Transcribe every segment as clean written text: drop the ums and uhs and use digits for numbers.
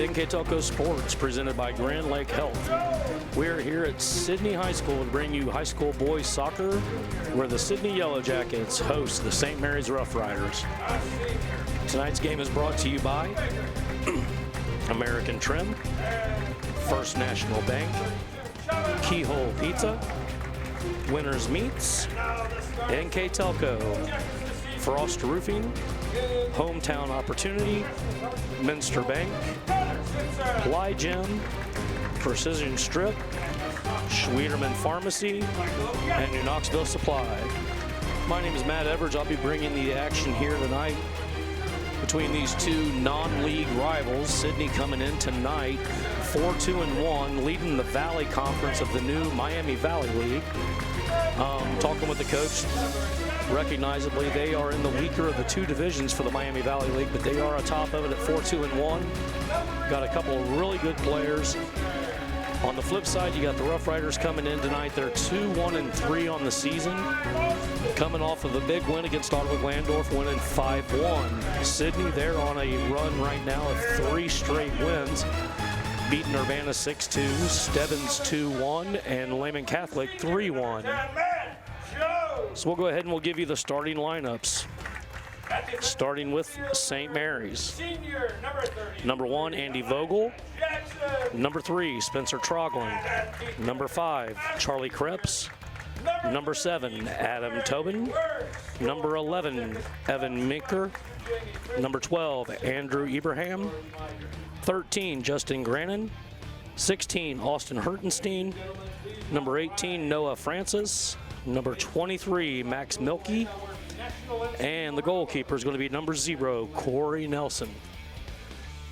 NKTelco Sports, presented by Grand Lake Health. We're here at Sidney High School to bring you high school boys soccer, where the Sidney Yellow Jackets host the St. Mary's Rough Riders. Tonight's game is brought to you by American Trim, First National Bank, Keyhole Pizza, Winners Meats, NKTelco, Frost Roofing, Hometown Opportunity, Minster Bank, Ply Gym, Precision Strip, Schwederman Pharmacy, and New Knoxville Supply. My name is Matt Everidge. I'll be bringing the action here tonight between these two non-league rivals. Sidney coming in tonight 4-2-1, leading the Valley Conference of the new Miami Valley League. Talking with the coach, recognizably they are in the weaker of the two divisions for the Miami Valley League, but they are atop of it at 4-2-1. Got a couple of really good players. On the flip side, you got the Rough Riders coming in tonight. They're 2-1-3 on the season, coming off of the big win against Ottawa-Glandorf, winning 5-1. Sidney, they're on a run right now of 3 straight wins, beating Urbana 6-2, Stebbins 2-1, and Lehman Catholic 3-1. So we'll go ahead and we'll give you the starting lineups. Starting with St. Mary's. Number 1, Andy Vogel. Number 3, Spencer Troglin. Number 5, Charlie Krebs. Number 7, Adam Tobin. Number 11, Evan Minker. Number 12, Andrew Ibrahim. 13, Justin Grannon. 16, Austin Hertenstein. Number 18, Noah Francis. Number 23, Max Milkey. And the goalkeeper is going to be number 0, Corey Nelson.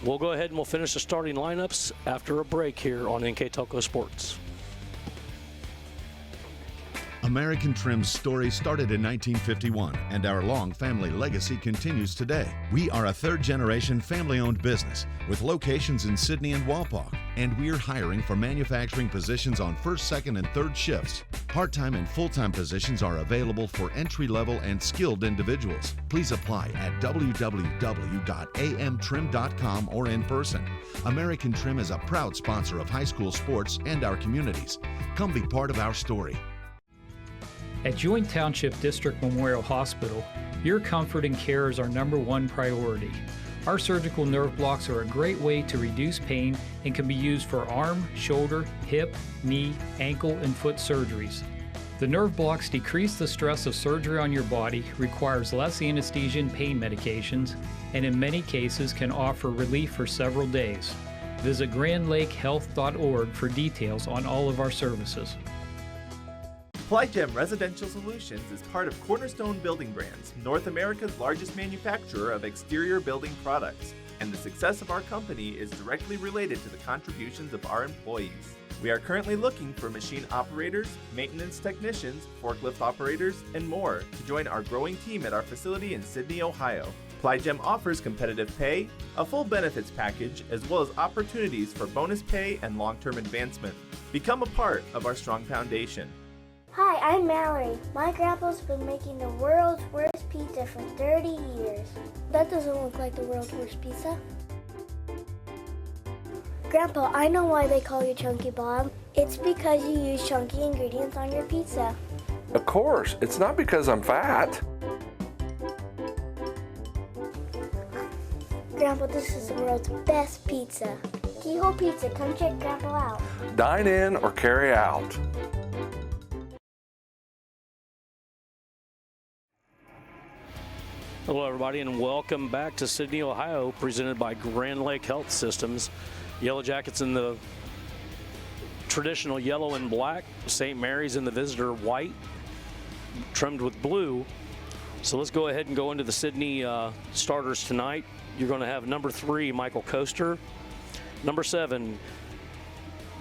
We'll go ahead and we'll finish the starting lineups after a break here on NKTelco Sports. American Trim's story started in 1951, and our long family legacy continues today. We are a third-generation family-owned business with locations in Sidney and Wapak, and we're hiring for manufacturing positions on first, second, and third shifts. Part-time and full-time positions are available for entry-level and skilled individuals. Please apply at www.amtrim.com or in person. American Trim is a proud sponsor of high school sports and our communities. Come be part of our story. At Joint Township District Memorial Hospital, your comfort and care is our #1 priority. Our surgical nerve blocks are a great way to reduce pain and can be used for arm, shoulder, hip, knee, ankle, and foot surgeries. The nerve blocks decrease the stress of surgery on your body, requires less anesthesia and pain medications, and in many cases can offer relief for several days. Visit grandlakehealth.org for details on all of our services. Plygem Residential Solutions is part of Cornerstone Building Brands, North America's largest manufacturer of exterior building products, and the success of our company is directly related to the contributions of our employees. We are currently looking for machine operators, maintenance technicians, forklift operators, and more to join our growing team at our facility in Sidney, Ohio. Plygem offers competitive pay, a full benefits package, as well as opportunities for bonus pay and long-term advancement. Become a part of our strong foundation. Hi, I'm Mallory. My grandpa's been making the world's worst pizza for 30 years. That doesn't look like the world's worst pizza. Grandpa, I know why they call you Chunky Bob. It's because you use chunky ingredients on your pizza. Of course, it's not because I'm fat. Grandpa, this is the world's best pizza. Keyhole Pizza, come check Grandpa out. Dine in or carry out. Hello, everybody, and welcome back to Sidney, Ohio, presented by Grand Lake Health Systems. Yellow Jackets in the traditional yellow and black, St. Mary's in the visitor white, trimmed with blue. So let's go ahead and go into the Sidney starters tonight. You're going to have number 3, Michael Coaster, number 7,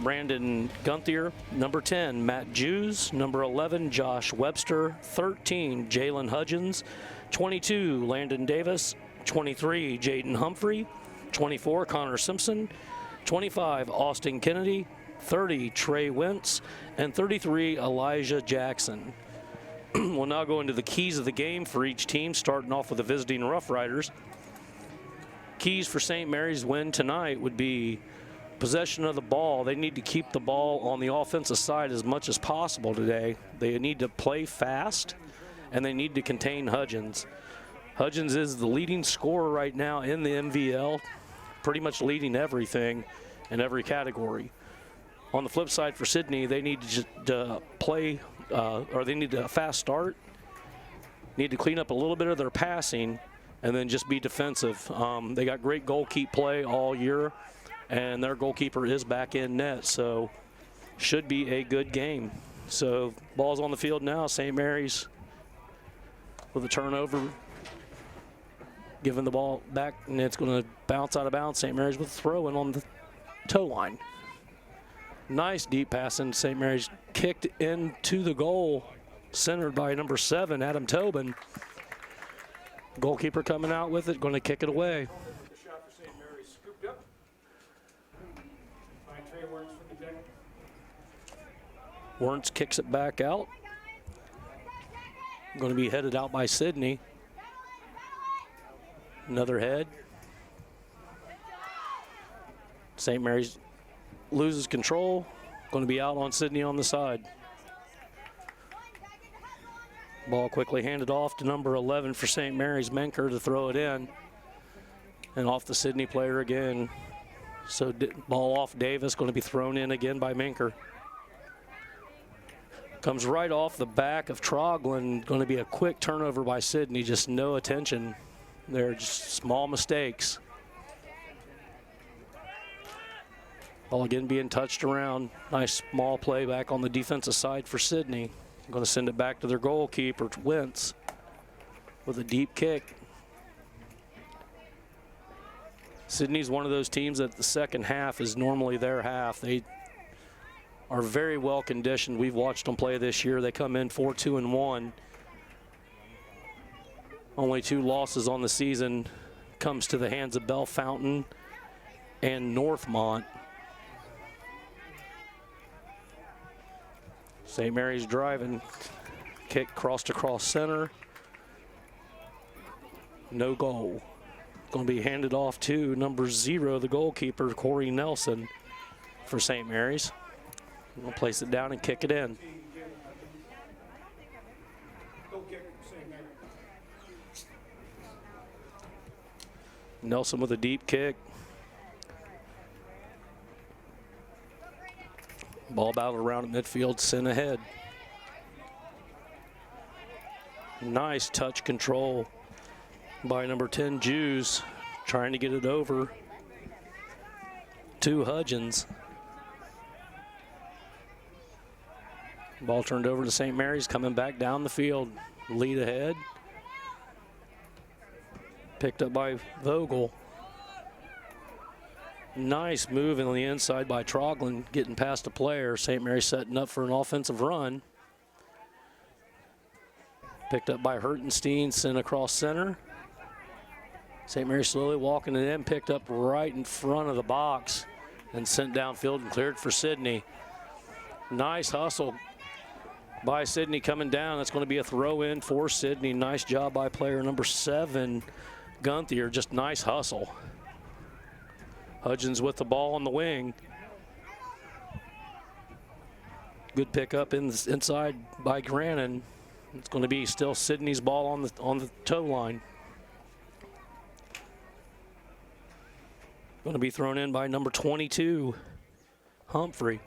Brandon Gunther, number 10, Matt Jews, number 11, Josh Webster, 13, Jalen Hudgens, 22, Landon Davis, 23, Jaden Humphrey, 24, Connor Simpson, 25, Austin Kennedy, 30, Trey Wentz, and 33, Elijah Jackson. We'll now go into the keys of the game for each team, starting off with the visiting Rough Riders. keys for St. Mary's win tonight would be possession of the ball. They need to keep the ball on the offensive side as much as possible today. They need to play fast, and they need to contain Hudgens. Hudgens is the leading scorer right now in the MVL, pretty much leading everything in every category. On the flip side for Sidney, they need to just play, or they need a fast start, need to clean up a little bit of their passing, and then just be defensive. They got great goalkeep play all year, and their goalkeeper is back in net, so should be a good game. So ball's on the field now. St. Mary's with a turnover, giving the ball back, and it's going to bounce out of bounds. St. Mary's with a throw in on the toe line. Nice deep pass, and St. Mary's kicked into the goal, centered by number 7, Adam Tobin. Goalkeeper coming out with it, going to kick it away. Wernz kicks it back out. Going to be headed out by Sidney. Another head. St. Mary's loses control. Going to be out on Sidney on the side. Ball quickly handed off to number 11 for St. Mary's, Menker, to throw it in. And off the Sidney player again. So ball off Davis, going to be thrown in again by Menker. Comes right off the back of Troglin. Going to be a quick turnover by Sidney. Just no attention. They're just small mistakes. Ball again being touched around. Nice small play back on the defensive side for Sidney. Going to send it back to their goalkeeper, Wentz, with a deep kick. Sidney's one of those teams that the second half is normally their half. They are very well conditioned. We've watched them play this year. They come in 4-2-1. Only 2 losses on the season comes to the hands of Bellefontaine and Northmont. St. Mary's driving. Kick crossed across center. No goal. Going to be handed off to number 0, the goalkeeper, Corey Nelson, for St. Mary's. We'll place it down and kick it in. Nelson with a deep kick. Ball battled around at midfield, sent ahead. Nice touch control by number 10, Jews, trying to get it over to Hudgens. Ball turned over to St. Mary's, coming back down the field. Lead ahead. Picked up by Vogel. Nice move on the inside by Troglin, getting past a player. St. Mary's setting up for an offensive run. Picked up by Hertenstein, sent across center. St. Mary's slowly walking it in, picked up right in front of the box and sent downfield and cleared for Sidney. Nice hustle by Sidney coming down. That's going to be a throw in for Sidney. Nice job by player number 7, Gunther. Just nice hustle. Hudgens with the ball on the wing. Good pickup inside by Grannon. It's going to be still Sidney's ball on the toe line. Going to be thrown in by number 22, Humphrey.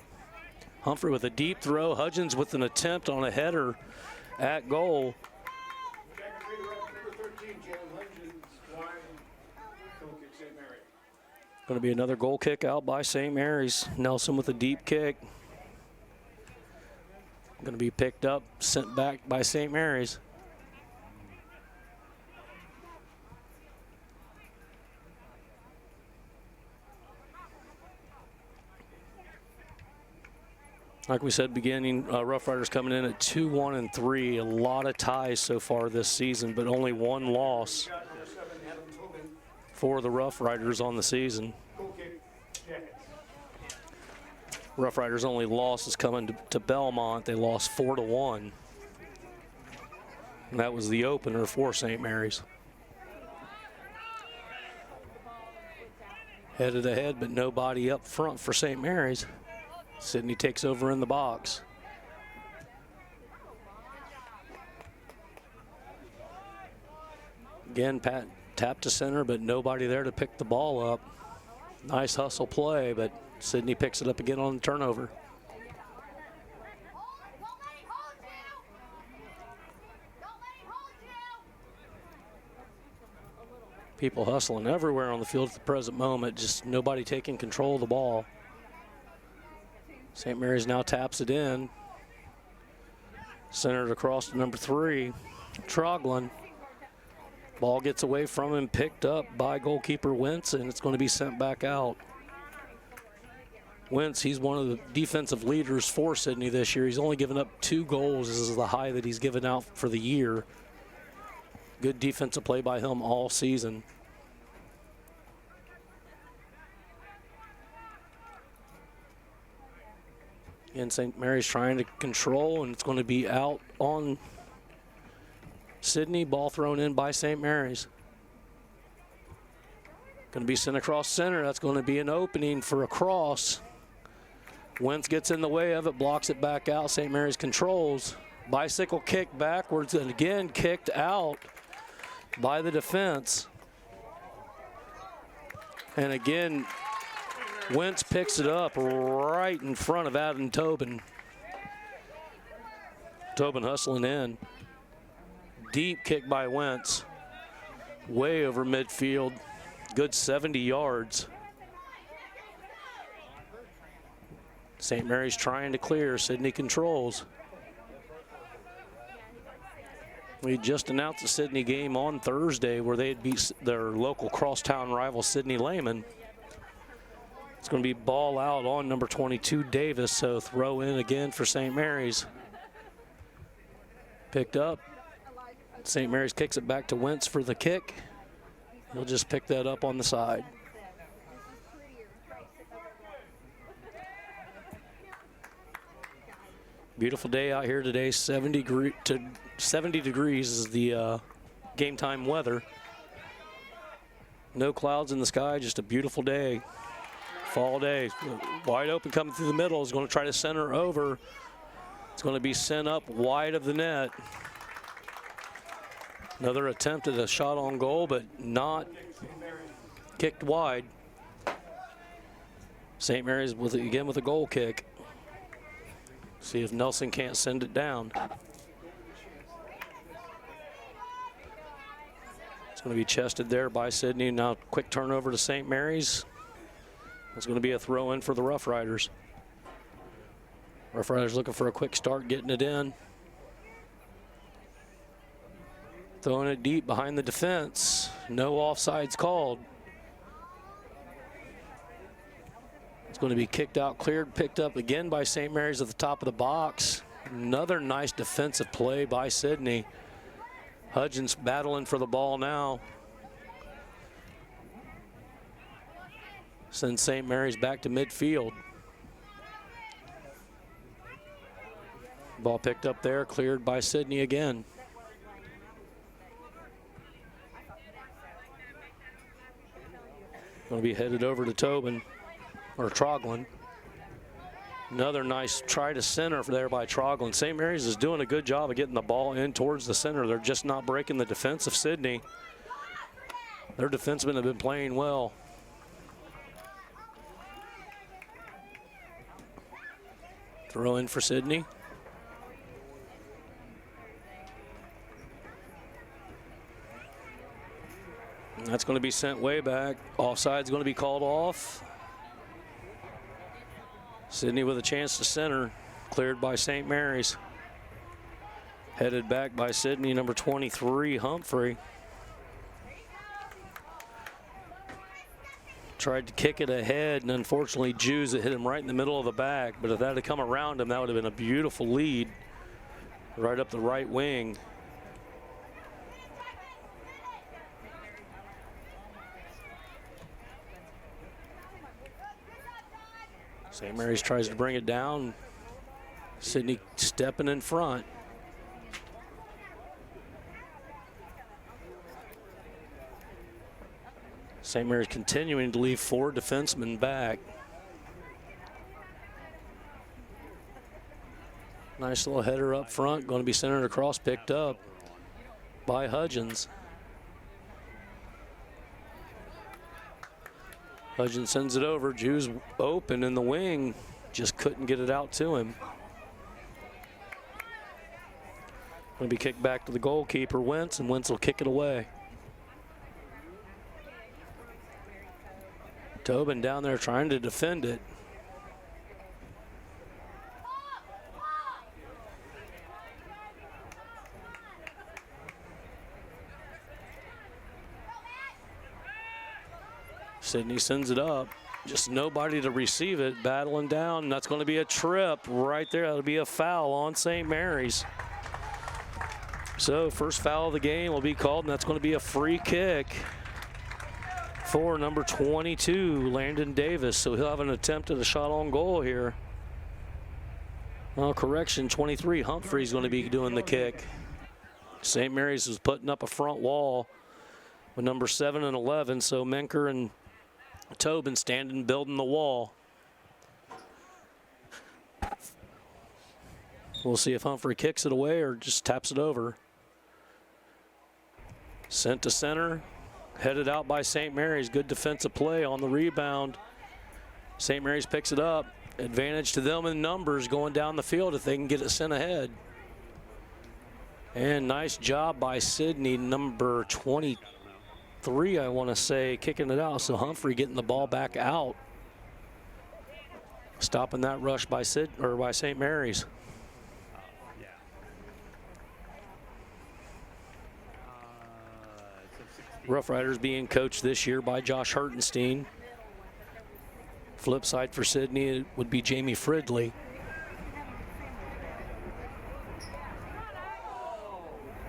Humphrey with a deep throw. Hudgens with an attempt on a header at goal. Going to be another goal kick out by St. Mary's. Nelson with a deep kick. Going to be picked up, sent back by St. Mary's. Like we said beginning, Rough Riders coming in at 2-1-3. A lot of ties so far this season, but only 1 loss for the Rough Riders on the season. Rough Riders' only loss is coming to Belmont. They lost 4-1. And that was the opener for St. Mary's. Headed ahead, but nobody up front for St. Mary's. Sidney takes over in the box. Again, Pat tapped to center, but nobody there to pick the ball up. Nice hustle play, but Sidney picks it up again on the turnover. People hustling everywhere on the field at the present moment, just nobody taking control of the ball. St. Mary's now taps it in. Centered across to number 3, Troglin. Ball gets away from him, picked up by goalkeeper Wentz, and it's going to be sent back out. Wentz, he's one of the defensive leaders for Sidney this year. He's only given up 2 goals. This is the high that he's given out for the year. Good defensive play by him all season. And St. Mary's trying to control, and it's going to be out on Sidney. Ball thrown in by St. Mary's. Going to be sent across center. That's going to be an opening for a cross. Wentz gets in the way of it, blocks it back out. St. Mary's controls. Bicycle kick backwards, and again kicked out by the defense. And again, Wentz picks it up right in front of Adam Tobin. Tobin hustling in. Deep kick by Wentz. Way over midfield. Good 70 yards. St. Mary's trying to clear. Sidney controls. We just announced the Sidney game on Thursday where they'd beat their local crosstown rival Sidney Lehman. It's going to be ball out on number 22, Davis, so throw in again for St. Mary's. Picked up. St. Mary's kicks it back to Wentz for the kick. He'll just pick that up on the side. Beautiful day out here today. 70 degrees is the game time weather. No clouds in the sky, just a beautiful day. Fall day. Wide open coming through the middle. Is going to try to center over. It's going to be sent up wide of the net. Another attempt at a shot on goal, but not kicked wide. St. Mary's again with a goal kick. See if Nelson can't send it down. It's going to be chested there by Sidney. Now quick turnover to St. Mary's. It's going to be a throw in for the Rough Riders. Rough Riders looking for a quick start, getting it in. Throwing it deep behind the defense. No offsides called. It's going to be kicked out, cleared, picked up again by St. Mary's at the top of the box. Another nice defensive play by Sidney. Hudgens battling for the ball now. Sends St. Mary's back to midfield. Ball picked up there, cleared by Sidney again. Going to be headed over to Tobin, or Troglin. Another nice try to center there by Troglin. St. Mary's is doing a good job of getting the ball in towards the center. They're just not breaking the defense of Sidney. Their defensemen have been playing well. Throw in for Sidney. And that's going to be sent way back. Offside's going to be called off. Sidney with a chance to center. Cleared by St. Mary's. Headed back by Sidney, number 23, Humphrey. Tried to kick it ahead, and unfortunately Jews hit him right in the middle of the back. But if that had come around him, that would have been a beautiful lead right up the right wing. St. Mary's tries to bring it down. Sidney stepping in front. St. Mary's continuing to leave 4 defensemen back. Nice little header up front, going to be centered across, picked up by Hudgens. Hudgens sends it over. Jews open in the wing, just couldn't get it out to him. Going to be kicked back to the goalkeeper, Wentz, and Wentz will kick it away. Tobin down there trying to defend it. Sidney sends it up. Just nobody to receive it, battling down. And that's going to be a trip right there. That'll be a foul on St. Mary's. So first foul of the game will be called, and that's going to be a free kick for number 22, Landon Davis. So he'll have an attempt at a shot on goal here. Well, correction, 23, Humphrey's going to be doing the kick. St. Mary's was putting up a front wall with number 7 and 11, so Menker and Tobin standing building the wall. We'll see if Humphrey kicks it away or just taps it over. Sent to center, headed out by St. Mary's. Good defensive play on the rebound. St. Mary's picks it up. Advantage to them in numbers going down the field if they can get it sent ahead. And nice job by Sidney, number 23, I want to say, kicking it out. So Humphrey getting the ball back out, stopping that rush by St. Mary's. Rough Riders being coached this year by Josh Hertenstein. Flip side for Sidney, it would be Jamie Fridley.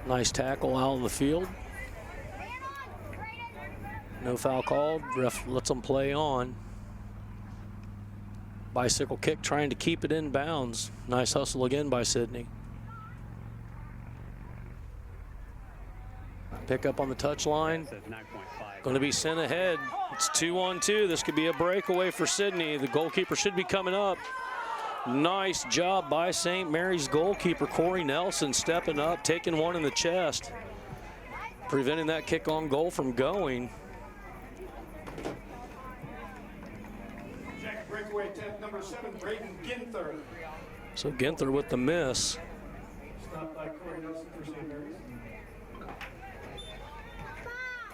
Nice tackle out on the field. No foul called. Ref lets them play on. Bicycle kick trying to keep it in bounds. Nice hustle again by Sidney. Pick up on the touchline. Going to be sent ahead. It's 2-on-2. This could be a breakaway for Sidney. The goalkeeper should be coming up. Nice job by St. Mary's goalkeeper, Corey Nelson, stepping up, taking one in the chest, preventing that kick on goal from going. Breakaway attempt number 7, Braden Ginther. So Ginther with the miss. Stopped by Corey Nelson for St. Mary's.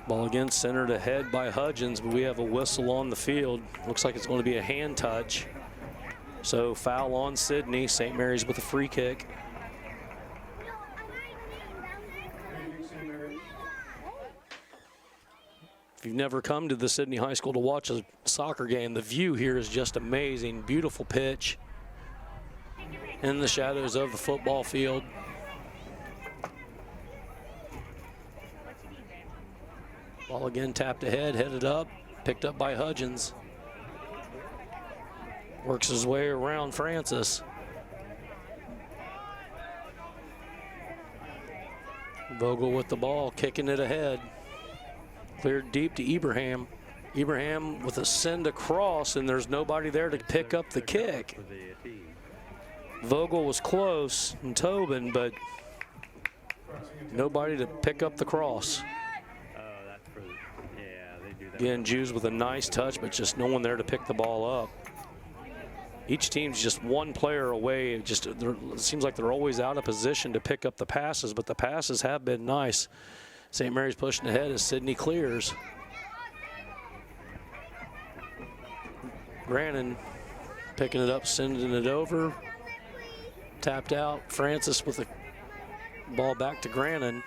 Ball again centered ahead by Hudgens, but we have a whistle on the field. Looks like it's going to be a hand touch. So foul on Sidney. St. Mary's with a free kick. If you've never come to the Sidney High School to watch a soccer game, the view here is just amazing. Beautiful pitch in the shadows of the football field. Ball again tapped ahead, headed up, picked up by Hudgens. Works his way around Francis. Vogel with the ball, kicking it ahead. Cleared deep to Ibrahim. Ibrahim with a send across, and there's nobody there to pick up the kick. Vogel was close, and Tobin, but nobody to pick up the cross. Again, Jews with a nice touch, but just no one there to pick the ball up. Each team's just one player away. It seems like they're always out of position to pick up the passes, but the passes have been nice. St. Mary's pushing ahead as Sidney clears. Grannon picking it up, sending it over. Tapped out. Francis with the ball back to Grannon.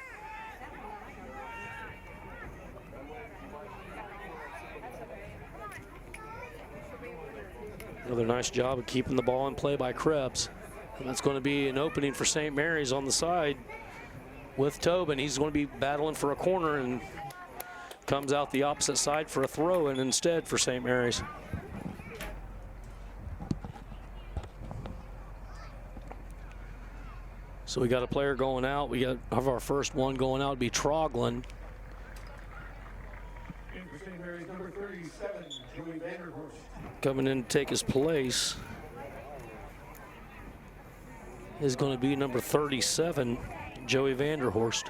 Another nice job of keeping the ball in play by Krebs. And that's going to be an opening for St. Mary's on the side with Tobin. He's going to be battling for a corner and comes out the opposite side for a throw-in instead for St. Mary's. So we got a player going out. We got our first one going out to be Troglin. St. Mary's number 37, Joey Vanderhorst. Coming in to take his place is going to be number 37, Joey Vanderhorst.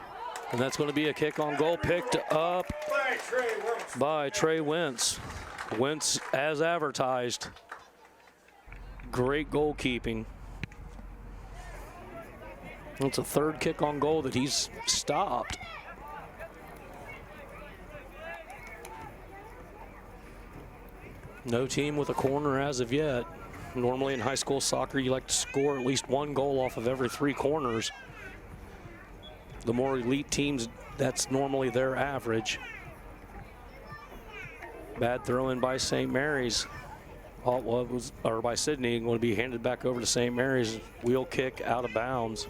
And that's going to be a kick on goal picked up by Trey Wentz. Wentz as advertised. Great goalkeeping. It's a third kick on goal that he's stopped. No team with a corner as of yet. Normally in high school soccer, you like to score at least one goal off of every 3 corners. The more elite teams, that's normally their average. Bad throw in by St. Mary's. Or by Sidney, going to be handed back over to St. Mary's. Wheel kick out of bounds.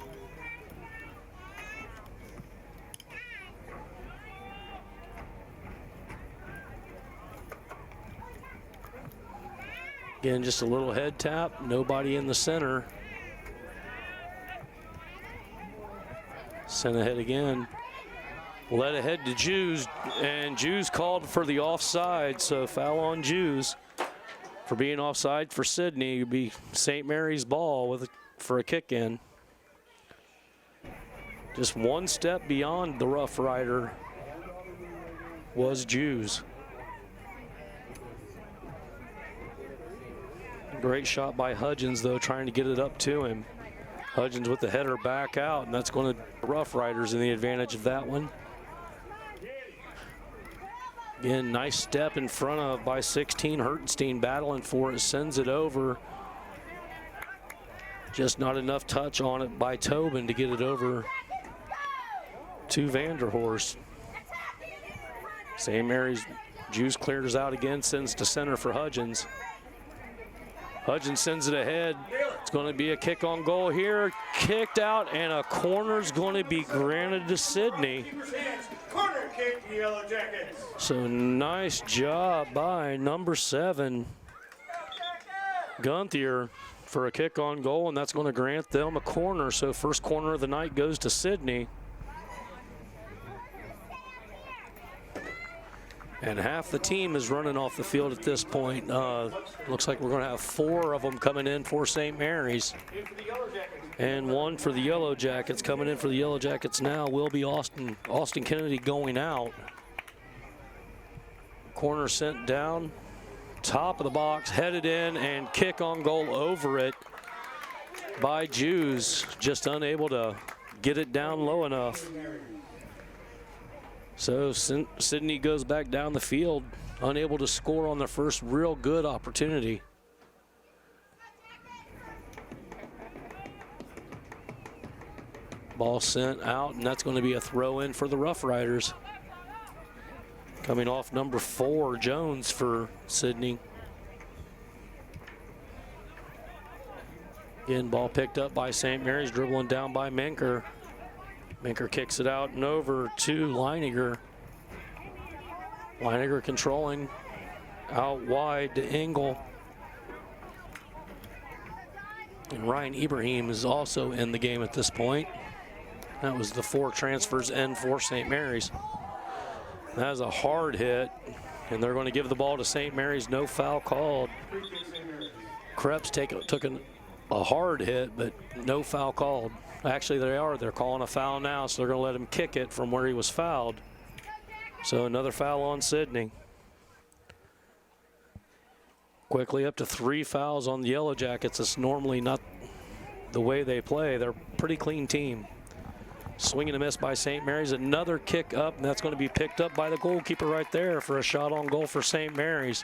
Again, just a little head tap, nobody in the center. Sent ahead again. Led ahead to Jews, and Jews called for the offside, so foul on Jews for being offside for Sidney. It would be St. Mary's ball for a kick in. Just one step beyond the Rough Rider was Jews. Great shot by Hudgens, though, trying to get it up to him. Hudgens with the header back out, and that's going to Rough Riders in the advantage of that one. Again, nice step in front of by 16. Hertenstein battling for it, sends it over. Just not enough touch on it by Tobin to get it over to Vanderhorst. St. Mary's, Jews clears out again, sends to center for Hudgens. Hudgens sends it ahead. It's going to be a kick on goal here. Kicked out, and a corner's going to be granted to Sidney. Corner kick, the Yellow Jackets. So nice job by number 7, Gunther, for a kick on goal, and that's going to grant them a corner. So first corner of the night goes to Sidney. And half the team is running off the field at this point. Looks like we're going to have 4 of them coming in for St. Mary's. And 1 for the Yellow Jackets. Coming in for the Yellow Jackets now will be Austin Kennedy going out. Corner sent down. Top of the box, headed in, and kick on goal over it by Jews. Just unable to get it down low enough. So Sidney goes back down the field, unable to score on the first real good opportunity. Ball sent out, and that's going to be a throw in for the Rough Riders. Coming off number 4, Jones for Sidney. Again, ball picked up by St. Mary's, dribbling down by Menker. Menker kicks it out and over to Leininger. Leininger controlling out wide to Engel. And Ryan Ibrahim is also in the game at this point. That was the 4 transfers in for St. Mary's. That was a hard hit, and they're going to give the ball to St. Mary's. No foul called. Krebs took a hard hit, but no foul called. Actually, they're calling a foul now, so they're going to let him kick it from where he was fouled. So another foul on Sidney. Quickly up to 3 fouls on the Yellow Jackets. It's normally not the way they play. They're a pretty clean team. Swing and a miss by St. Mary's. Another kick up, and that's going to be picked up by the goalkeeper right there for a shot on goal for St. Mary's.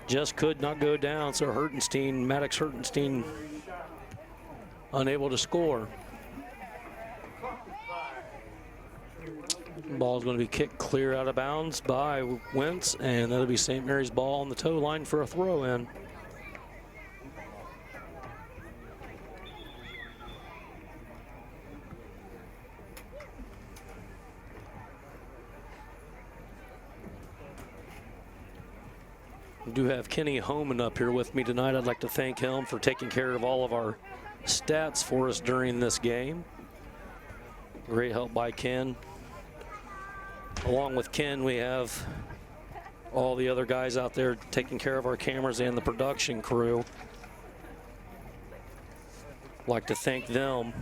Just could not go down, so Maddox Hertenstein, unable to score. Ball is going to be kicked clear out of bounds by Wentz, and that'll be St. Mary's ball on the toe line for a throw in. We do have Kenny Homan up here with me tonight. I'd like to thank him for taking care of all of our stats for us during this game. Great help by Ken. Along with Ken, we have all the other guys out there taking care of our cameras and the production crew. Like to thank them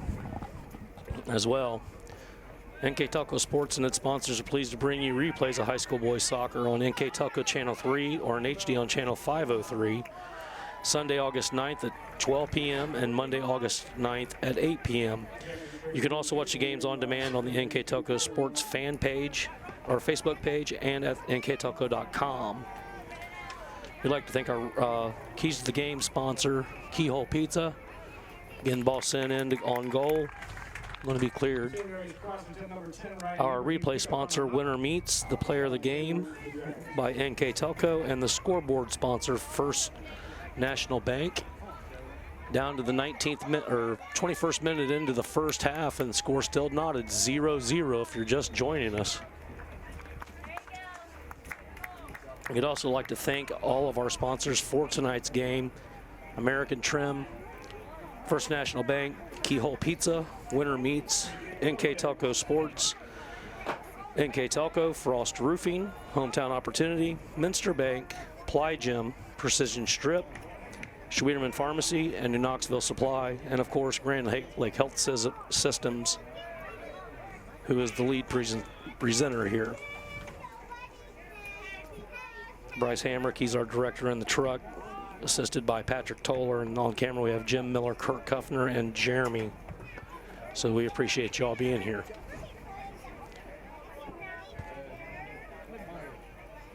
as well. NKTelco Sports and its sponsors are pleased to bring you replays of high school boys soccer on NKTelco Channel 3 or in HD on Channel 503, Sunday, August 9th at 12 p.m. and Monday, August 9th at 8 p.m. You can also watch the games on demand on the NKTelco Sports fan page or Facebook page and at nktelco.com. We'd like to thank our Keys to the Game sponsor, Keyhole Pizza. Getting the ball sent in on goal. Going to be cleared. Our replay sponsor, Winner Meats, the player of the game by NKTelco, and the scoreboard sponsor, First National Bank. Down to the 21st minute into the first half, and the score still knotted 0-0 if you're just joining us. We'd also like to thank all of our sponsors for tonight's game: American Trim, First National Bank, Keyhole Pizza, Winter Meats, NKTelco Sports, NKTelco, Frost Roofing, Hometown Opportunity, Minster Bank, Ply Gym, Precision Strip, Schwederman Pharmacy, and New Knoxville Supply, and of course Grand Lake Health Systems, who is the lead presenter here. Bryce Hamrick, he's our director in the truck, assisted by Patrick Toller, and on camera we have Jim Miller, Kurt Kuffner, and Jeremy. So we appreciate y'all being here.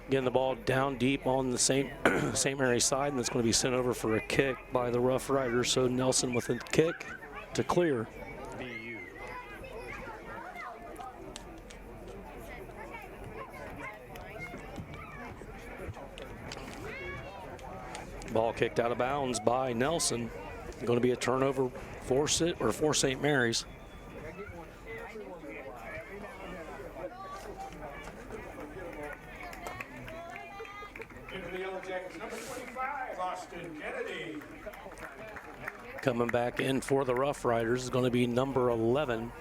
Getting the ball down deep on the St. Mary's side, and it's going to be sent over for a kick by the Rough Riders. So Nelson with a kick to clear. Ball kicked out of bounds by Nelson. Going to be a turnover for St. Mary's. Into the Yellow Jackets, number 25, Austin Kennedy. Coming back in for the Rough Riders is going to be number 11,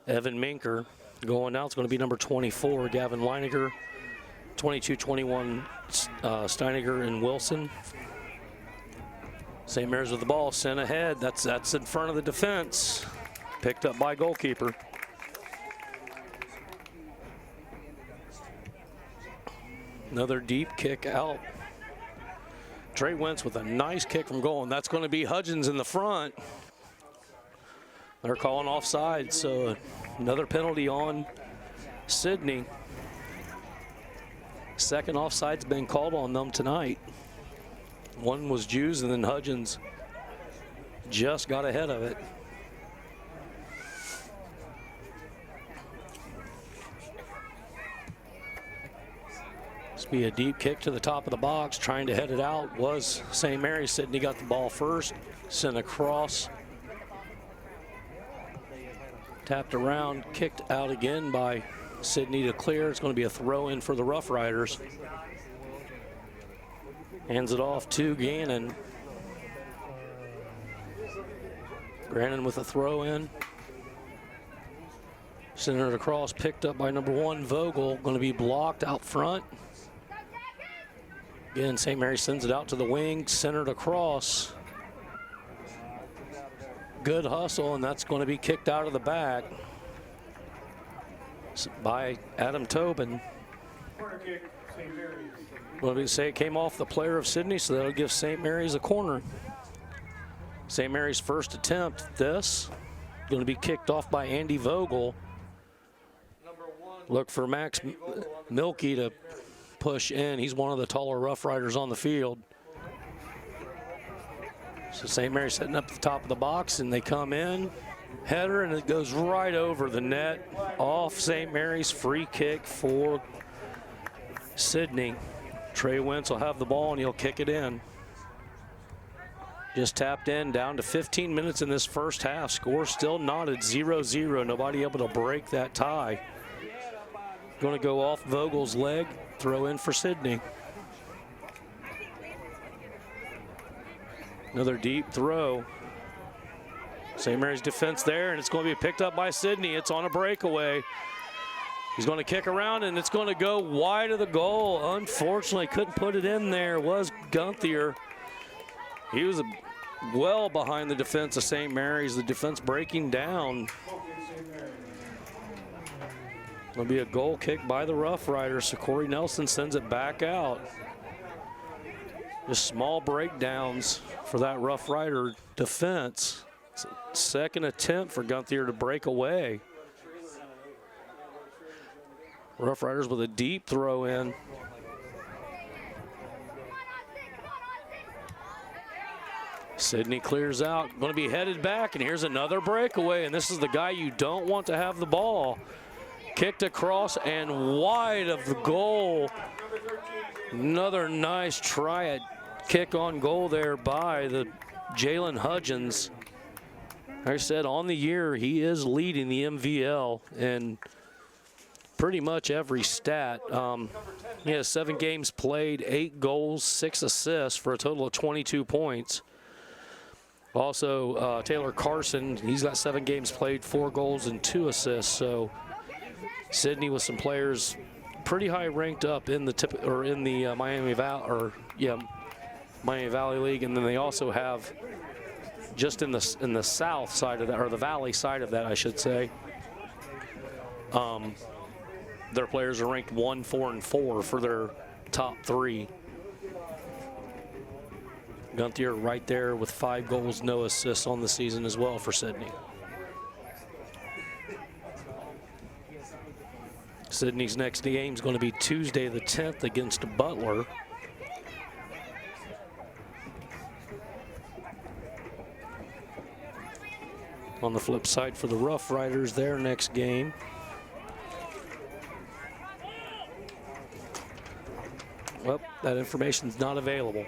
Evan Minker. Going out, it's going to be number 24, Gavin Leiniger. 22-21, Steiniger and Wilson. St. Mary's with the ball, sent ahead. That's in front of the defense. Picked up by goalkeeper. Another deep kick out. Trey Wentz with a nice kick from goal, and that's going to be Hudgens in the front. They're calling offside, so another penalty on Sidney. Second offside's been called on them tonight. One was Jews, and then Hudgens just got ahead of it. This will be a deep kick to the top of the box. Trying to head it out was St. Mary's. Sidney got the ball first, sent across. Tapped around, kicked out again by Sidney to clear. It's going to be a throw in for the Rough Riders. Hands it off to Gannon. Gannon with a throw in. Centered across, picked up by number 1, Vogel. Going to be blocked out front. Again, St. Mary sends it out to the wing, centered across. Good hustle, and that's going to be kicked out of the back by Adam Tobin. Corner kick, St. Mary's. Well, we say it came off the player of Sidney, so that'll give St. Mary's a corner. St. Mary's first attempt at this. Going to be kicked off by Andy Vogel. Look for Max Milkey to push in. He's one of the taller Rough Riders on the field. So St. Mary's setting up at the top of the box, and they come in. Header, and it goes right over the net. Off St. Mary's, free kick for Sidney. Trey Wentz will have the ball, and he'll kick it in. Just tapped in, down to 15 minutes in this first half. Score still knotted 0-0. Nobody able to break that tie. Going to go off Vogel's leg, throw in for Sidney. Another deep throw. St. Mary's defense there, and it's going to be picked up by Sidney. It's on a breakaway. He's going to kick around, and it's going to go wide of the goal. Unfortunately, couldn't put it in there. Was Gunther. He was well behind the defense of St. Mary's. The defense breaking down. It'll be a goal kick by the Rough Riders. So Corey Nelson sends it back out. Just small breakdowns for that Rough Rider defense. Second attempt for Gunther to break away. Rough Riders with a deep throw in. Sidney clears out, going to be headed back, and here's another breakaway, and this is the guy you don't want to have the ball. Kicked across and wide of the goal. Another nice try at kick on goal there by the Jalen Hudgens. Like I said, on the year, he is leading the MVL and pretty much every stat. He has 7 games played, 8 goals, 6 assists for a total of 22 points. Also, Taylor Carson, he's got 7 games played, 4 goals and 2 assists. So Sidney with some players pretty high ranked up in the Miami Valley League, and then they also have just in the south side of that, or the valley side of that, I should say. Their players are ranked 1, 4, and 4 for their top 3. Gunther right there with 5 goals, no assists on the season as well for Sidney. Sidney's next game is going to be Tuesday the 10th against Butler. On the flip side for the Rough Riders, their next game well, that information's not available.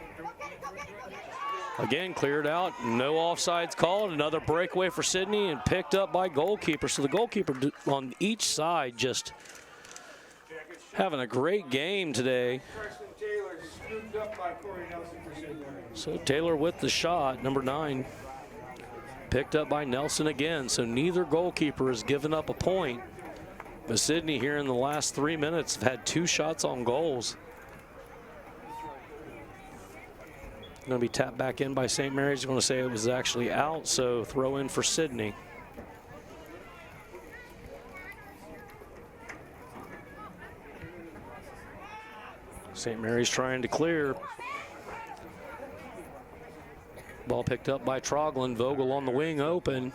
Again, cleared out, no offsides called. Another breakaway for Sidney and picked up by goalkeeper. So the goalkeeper on each side just having a great game today. So Taylor with the shot, number 9. Picked up by Nelson again. So neither goalkeeper has given up a point. But Sidney here in the last 3 minutes have had 2 shots on goals. Going to be tapped back in by St. Mary's. Going to say it was actually out, so throw in for Sidney. St. Mary's trying to clear. Ball picked up by Troglin. Vogel on the wing open.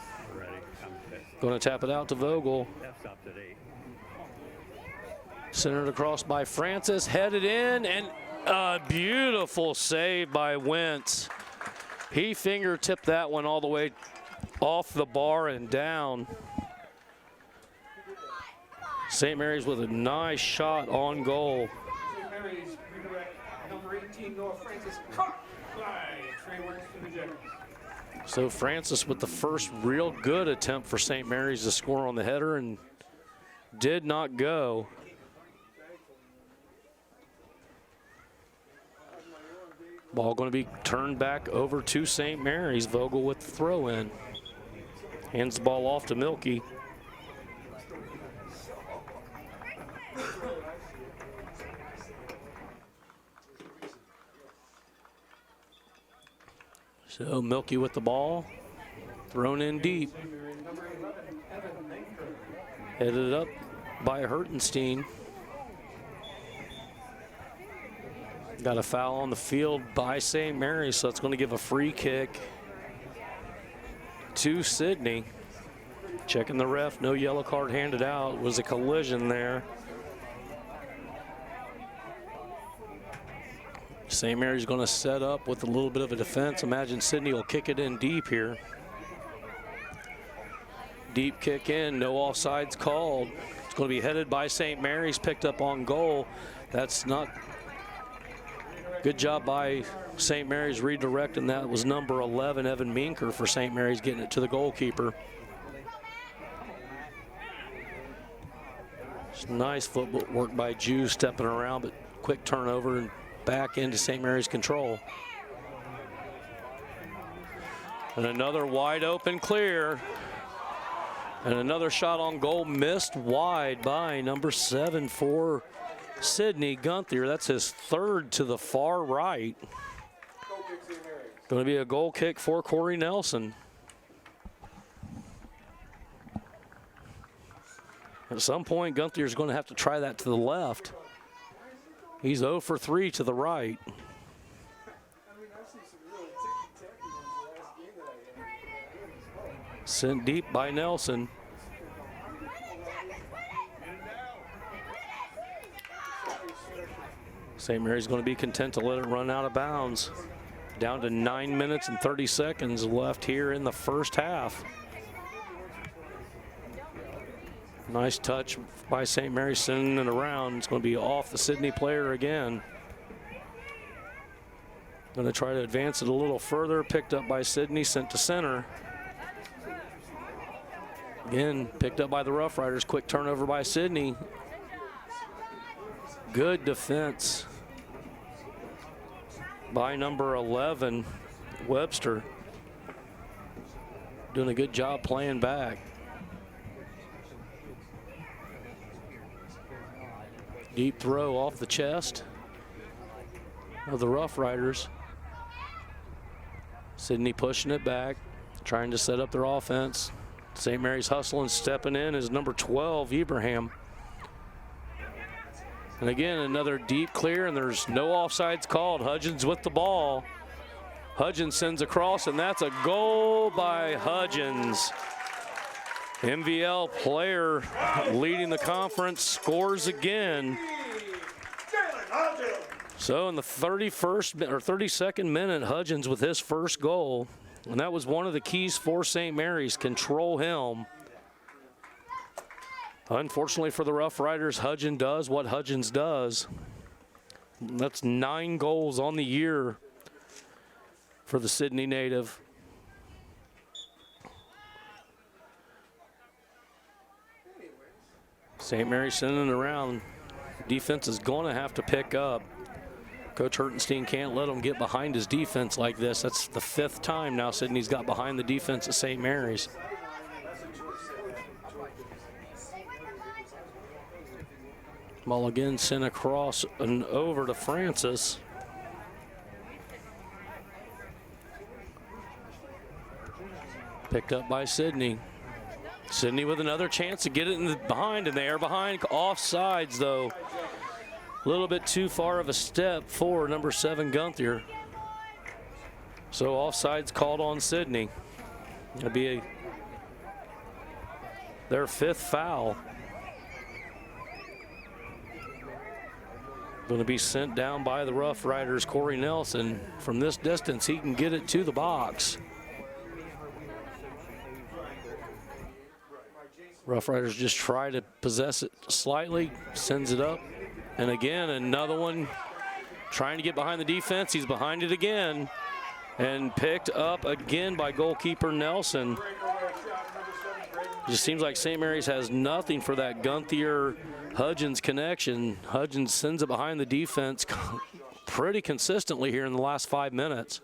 Going to tap it out to Vogel. Centered across by Francis, headed in, and a beautiful save by Wentz. He fingertipped that one all the way off the bar and down. St. Mary's with a nice shot on goal. St. Mary's redirect number 18, Noah Francis, caught by Trey Wentz to the Jackets. So Francis with the first real good attempt for St. Mary's to score on the header and did not go. Ball going to be turned back over to St. Mary's. Vogel with the throw in. Hands the ball off to Milky. So Milky with the ball. Thrown in deep. Headed up by Hertenstein. Got a foul on the field by St. Mary's, so it's going to give a free kick to Sidney. Checking the ref, no yellow card handed out. It was a collision there. St. Mary's going to set up with a little bit of a defense. Imagine Sidney will kick it in deep here. Deep kick in, no offsides called. It's going to be headed by St. Mary's, picked up on goal. That's not good job by St. Mary's redirecting that. It was number 11, Evan Minker, for St. Mary's, getting it to the goalkeeper. It's nice footwork by Jew, stepping around, but quick turnover and back into St. Mary's control. And another wide open clear. And another shot on goal missed wide by number 7 for Sidney Gunther. That's his third to the far right. Going to be a goal kick for Corey Nelson. At some point, Gunther is going to have to try that to the left. He's 0 for 3 to the right. Sent deep by Nelson. St. Mary's going to be content to let it run out of bounds. Down to 9 minutes and 30 seconds left here in the first half. Nice touch by St. Mary's, sending it around. It's going to be off the Sidney player again. Going to try to advance it a little further. Picked up by Sidney, sent to center. Again, picked up by the Rough Riders. Quick turnover by Sidney. Good defense by number 11, Webster. Doing a good job playing back. Deep throw off the chest of the Rough Riders. Sidney pushing it back, trying to set up their offense. St. Mary's hustling, stepping in is number 12, Ibrahim. And again, another deep clear, and there's no offsides called. Hudgens with the ball. Hudgens sends across, and that's a goal by Hudgens. MVL player leading the conference scores again. So in the 31st or 32nd minute, Hudgens with his first goal. And that was one of the keys for St. Mary's, control him. Unfortunately for the Rough Riders, Hudgens does what Hudgens does. That's 9 goals on the year for the Sidney native. St. Mary's sending it around. Defense is going to have to pick up. Coach Hertenstein can't let him get behind his defense like this. That's the 5th time now Sidney's got behind the defense at St. Mary's. Ball again sent across and over to Francis. Picked up by Sidney. Sidney with another chance to get it in the behind, and they are behind. Offsides, though. A little bit too far of a step for number 7, Gunther. So offsides called on Sidney. It'll be their 5th foul. Going to be sent down by the Rough Riders, Corey Nelson. From this distance, he can get it to the box. Rough Riders just try to possess it slightly, sends it up. And again, another one trying to get behind the defense. He's behind it again. And picked up again by goalkeeper Nelson. Just seems like St. Mary's has nothing for that Gunther-Hudgens connection. Hudgens sends it behind the defense pretty consistently here in the last 5 minutes.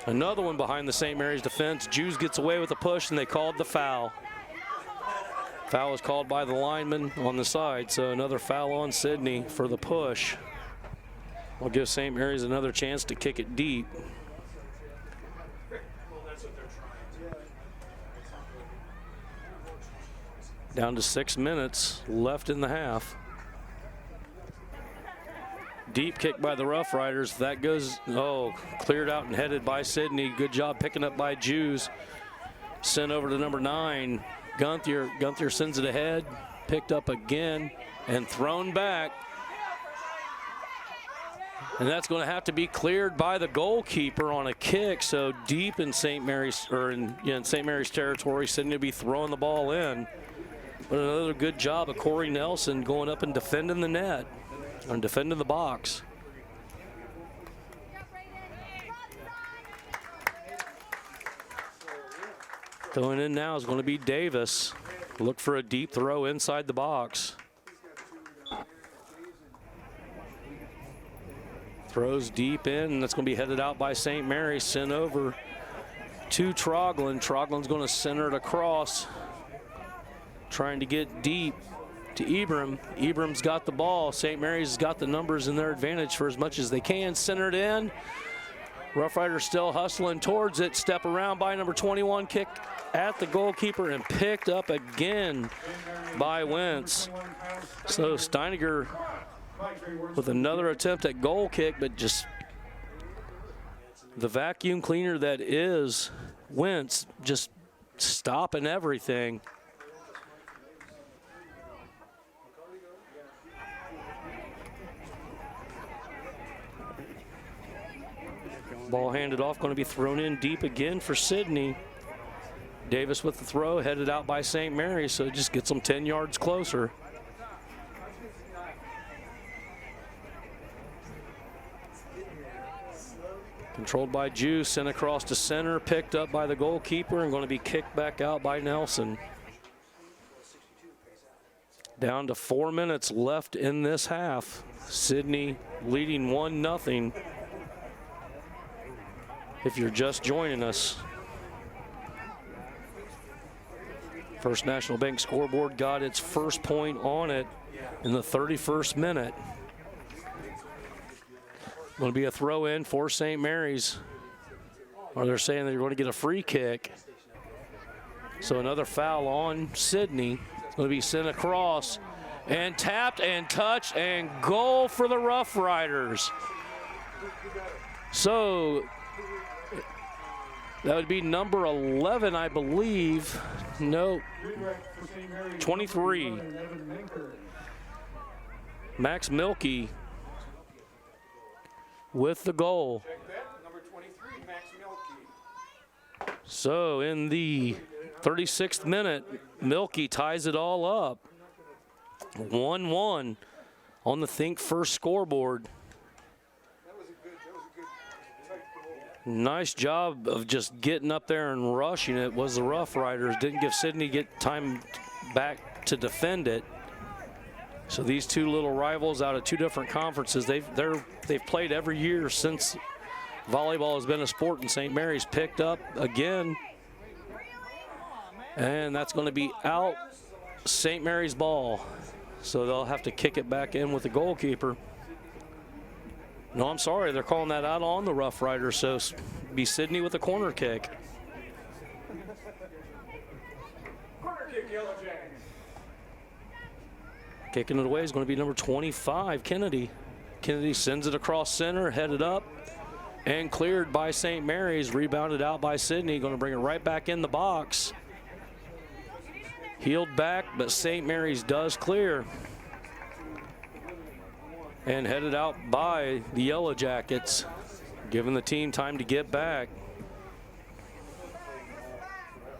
Another one behind the St. Mary's defense. Jews gets away with a push, and they called the foul. Foul was called by the lineman on the side, so another foul on Sidney for the push. Will give St. Mary's another chance to kick it deep. Down to 6 minutes left in the half. Deep kick by the Rough Riders. That goes, cleared out and headed by Sidney. Good job picking up by Jews. Sent over to number 9. Gunther. Gunther sends it ahead. Picked up again and thrown back. And that's going to have to be cleared by the goalkeeper on a kick. So deep in St. Mary's, or in St. Mary's territory, Sidney will be throwing the ball in. But another good job of Corey Nelson going up and defending the net, and defending the box. Going in now is going to be Davis. Look for a deep throw inside the box. Throws deep in, and that's going to be headed out by St. Mary's. Sent over to Troglin. Troglin's going to center it across. trying to get deep to Ibram. Ibram's got the ball. St. Mary's has got the numbers in their advantage for as much as they can. Centered in. Rough Riders still hustling towards it. Step around by number 21. Kick at the goalkeeper and picked up again by Wentz. So Steiniger with another attempt at goal kick, but just the vacuum cleaner that is Wentz just stopping everything. Ball handed off, going to be thrown in deep again for Sidney. Davis with the throw, headed out by St. Mary's, so it just gets them 10 yards closer. Controlled by Juice, sent across to center, picked up by the goalkeeper, and going to be kicked back out by Nelson. Down to 4 minutes left in this half. Sidney leading 1-0. If you're just joining us. First National Bank scoreboard got its first point on it in the 31st minute. Going to be a throw in for St. Mary's. Or they're saying they're going to get a free kick. So another foul on Sidney. It's going to be sent across and tapped and touched and goal for the Rough Riders. So that would be number 11, I believe. No, 23. Max Milkey with the goal. Number 23, Max Milkey. So in the 36th minute, Milkey ties it all up. 1-1 on the Think First scoreboard. Nice job of just getting up there and rushing it was the Rough Riders. Didn't give Sidney get time back to defend it. So these two little rivals out of two different conferences, they've played every year since volleyball has been a sport, and St. Mary's picked up again. And that's going to be out St. Mary's ball. So they'll have to kick it back in with the goalkeeper. No, I'm sorry, they're calling that out on the Rough Riders, so be Sidney with a corner kick. Corner kick, Yellow Jackets. Kicking it away is going to be number 25, Kennedy. Kennedy sends it across center, headed up, and cleared by St. Mary's, rebounded out by Sidney, going to bring it right back in the box. Heeled back, but St. Mary's does clear. And headed out by the Yellow Jackets, giving the team time to get back.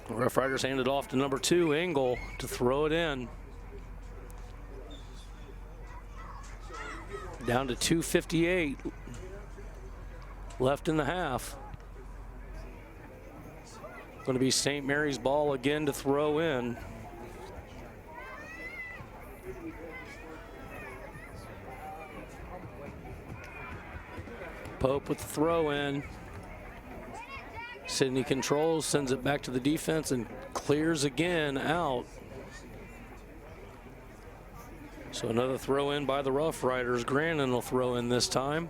Rough Riders handed off to number 2, Engel, to throw it in. Down to 2:58 left in the half. Going to be St. Mary's ball again to throw in. Pope with the throw in. Sidney controls, sends it back to the defense, and clears again out. So another throw in by the Rough Riders. Grannon will throw in this time.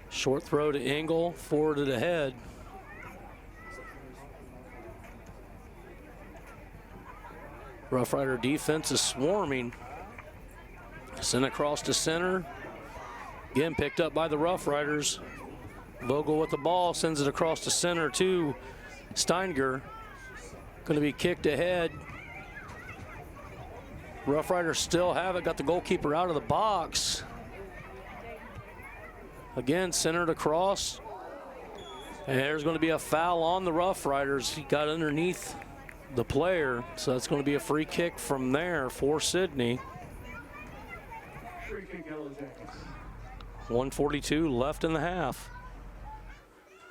Short throw to Engel, forwarded ahead. Rough Rider defense is swarming. Sent across to center. Again, picked up by the Rough Riders. Vogel with the ball, sends it across to center to Steininger. Going to be kicked ahead. Rough Riders still have it, got the goalkeeper out of the box. Again, centered across. And there's going to be a foul on the Rough Riders. He got underneath the player, so that's going to be a free kick from there for Sidney. Free kick, Yellow Jackets. 1:42 left in the half.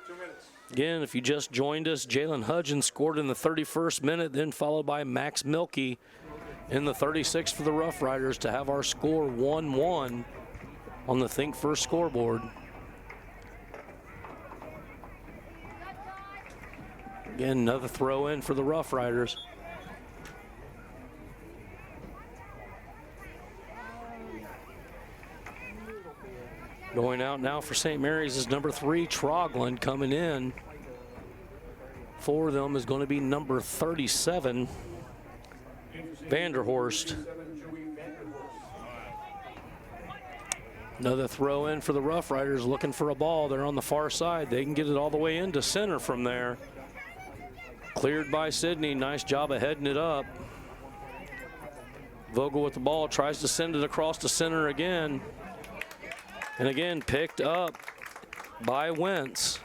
2 minutes. Again, if you just joined us, Jalen Hudgens scored in the 31st minute, then followed by Max Milkey in the 36th for the Rough Riders to have our score 1-1 on the Think First scoreboard. Again, another throw in for the Rough Riders. Going out now for St. Mary's is number 3, Trogland. Coming in for them is going to be number 37, Vanderhorst. Another throw in for the Rough Riders, looking for a ball. They're on the far side. They can get it all the way into center from there. Cleared by Sidney. Nice job of heading it up. Vogel with the ball, tries to send it across to center again. And again, picked up by Wentz.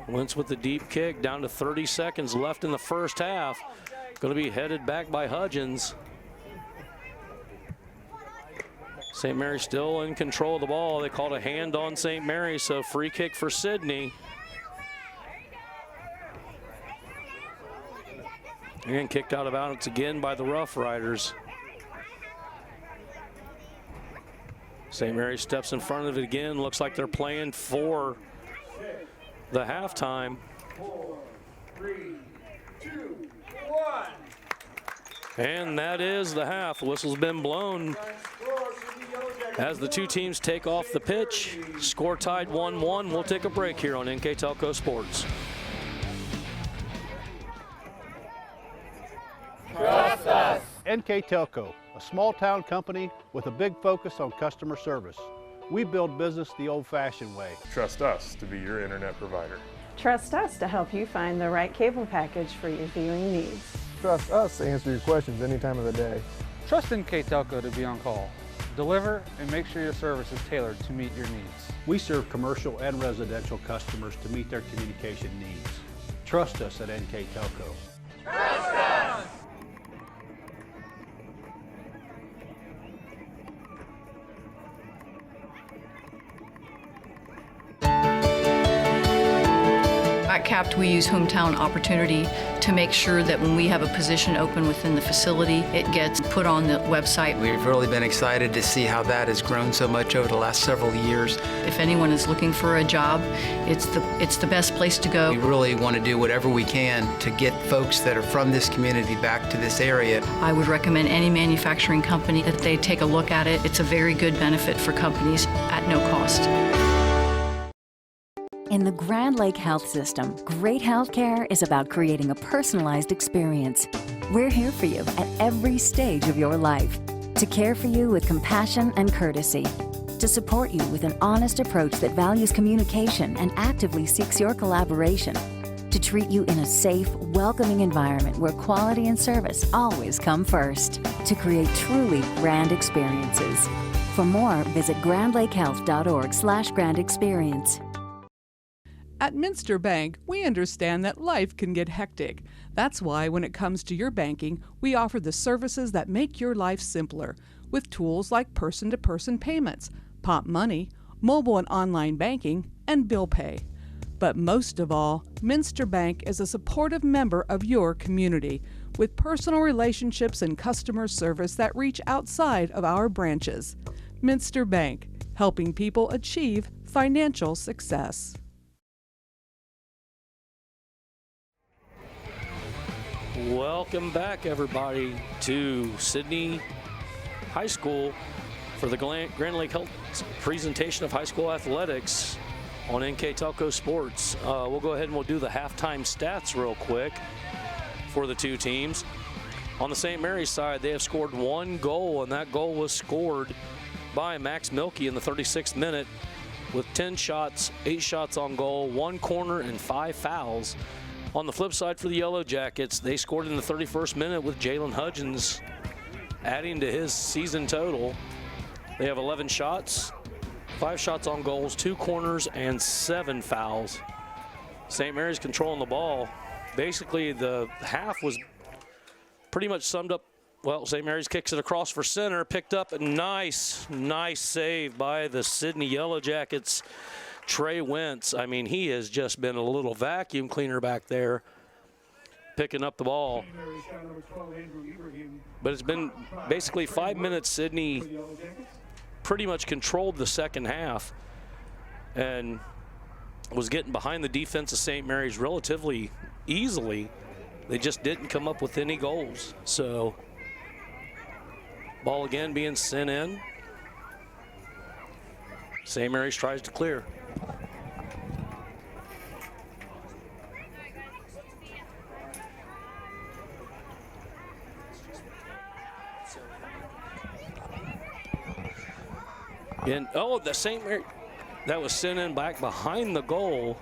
Wentz with the deep kick, down to 30 seconds left in the first half. Going to be headed back by Hudgens. St. Mary's still in control of the ball. They called a hand on St. Mary's, so free kick for Sidney. Again, kicked out of bounds again by the Rough Riders. St. Mary's steps in front of it again. Looks like they're playing for the halftime. 4, 3, 2, 1. And that is the half. The whistle's been blown as the two teams take off the pitch. Score tied 1-1. We'll take a break here on NKTelco Sports. Trust us. NKTelco, a small-town company with a big focus on customer service. We build business the old-fashioned way. Trust us to be your internet provider. Trust us to help you find the right cable package for your viewing needs. Trust us to answer your questions any time of the day. Trust NKTelco to be on call. Deliver and make sure your service is tailored to meet your needs. We serve commercial and residential customers to meet their communication needs. Trust us at NKTelco. Trust us! At CAPT, we use hometown opportunity to make sure that when we have a position open within the facility, it gets put on the website. We've really been excited to see how that has grown so much over the last several years. If anyone is looking for a job, it's the best place to go. We really want to do whatever we can to get folks that are from this community back to this area. I would recommend any manufacturing company that they take a look at it. It's a very good benefit for companies at no cost. In the Grand Lake Health System, great health care is about creating a personalized experience. We're here for you at every stage of your life, to care for you with compassion and courtesy, to support you with an honest approach that values communication and actively seeks your collaboration, to treat you in a safe, welcoming environment where quality and service always come first, to create truly grand experiences. For more, visit grandlakehealth.org/grandexperience. At Minster Bank, we understand that life can get hectic. That's why when it comes to your banking, we offer the services that make your life simpler, with tools like person-to-person payments, Pop Money, mobile and online banking, and bill pay. But most of all, Minster Bank is a supportive member of your community, with personal relationships and customer service that reach outside of our branches. Minster Bank, helping people achieve financial success. Welcome back, everybody, to Sidney High School for the Grand Lake Health presentation of high school athletics on NKTelco Sports. We'll go ahead and we'll do the halftime stats real quick for the two teams. On the St. Mary's side, they have scored 1 goal, and that goal was scored by Max Milkey in the 36th minute with 10 shots, 8 shots on goal, 1 corner, and 5 fouls. On the flip side for the Yellow Jackets, they scored in the 31st minute with Jalen Hudgens adding to his season total. They have 11 shots, 5 shots on goals, 2 corners, and 7 fouls. St. Mary's controlling the ball. Basically, the half was pretty much summed up. Well, St. Mary's kicks it across for center, picked up a nice save by the Sidney Yellow Jackets. Trey Wentz, I mean, he has just been a little vacuum cleaner back there, picking up the ball. But it's been basically 5 minutes. Sidney pretty much controlled the second half and was getting behind the defense of St. Mary's relatively easily. They just didn't come up with any goals. So, ball again being sent in. St. Mary's tries to clear. And the St. Mary, that was sent in back behind the goal.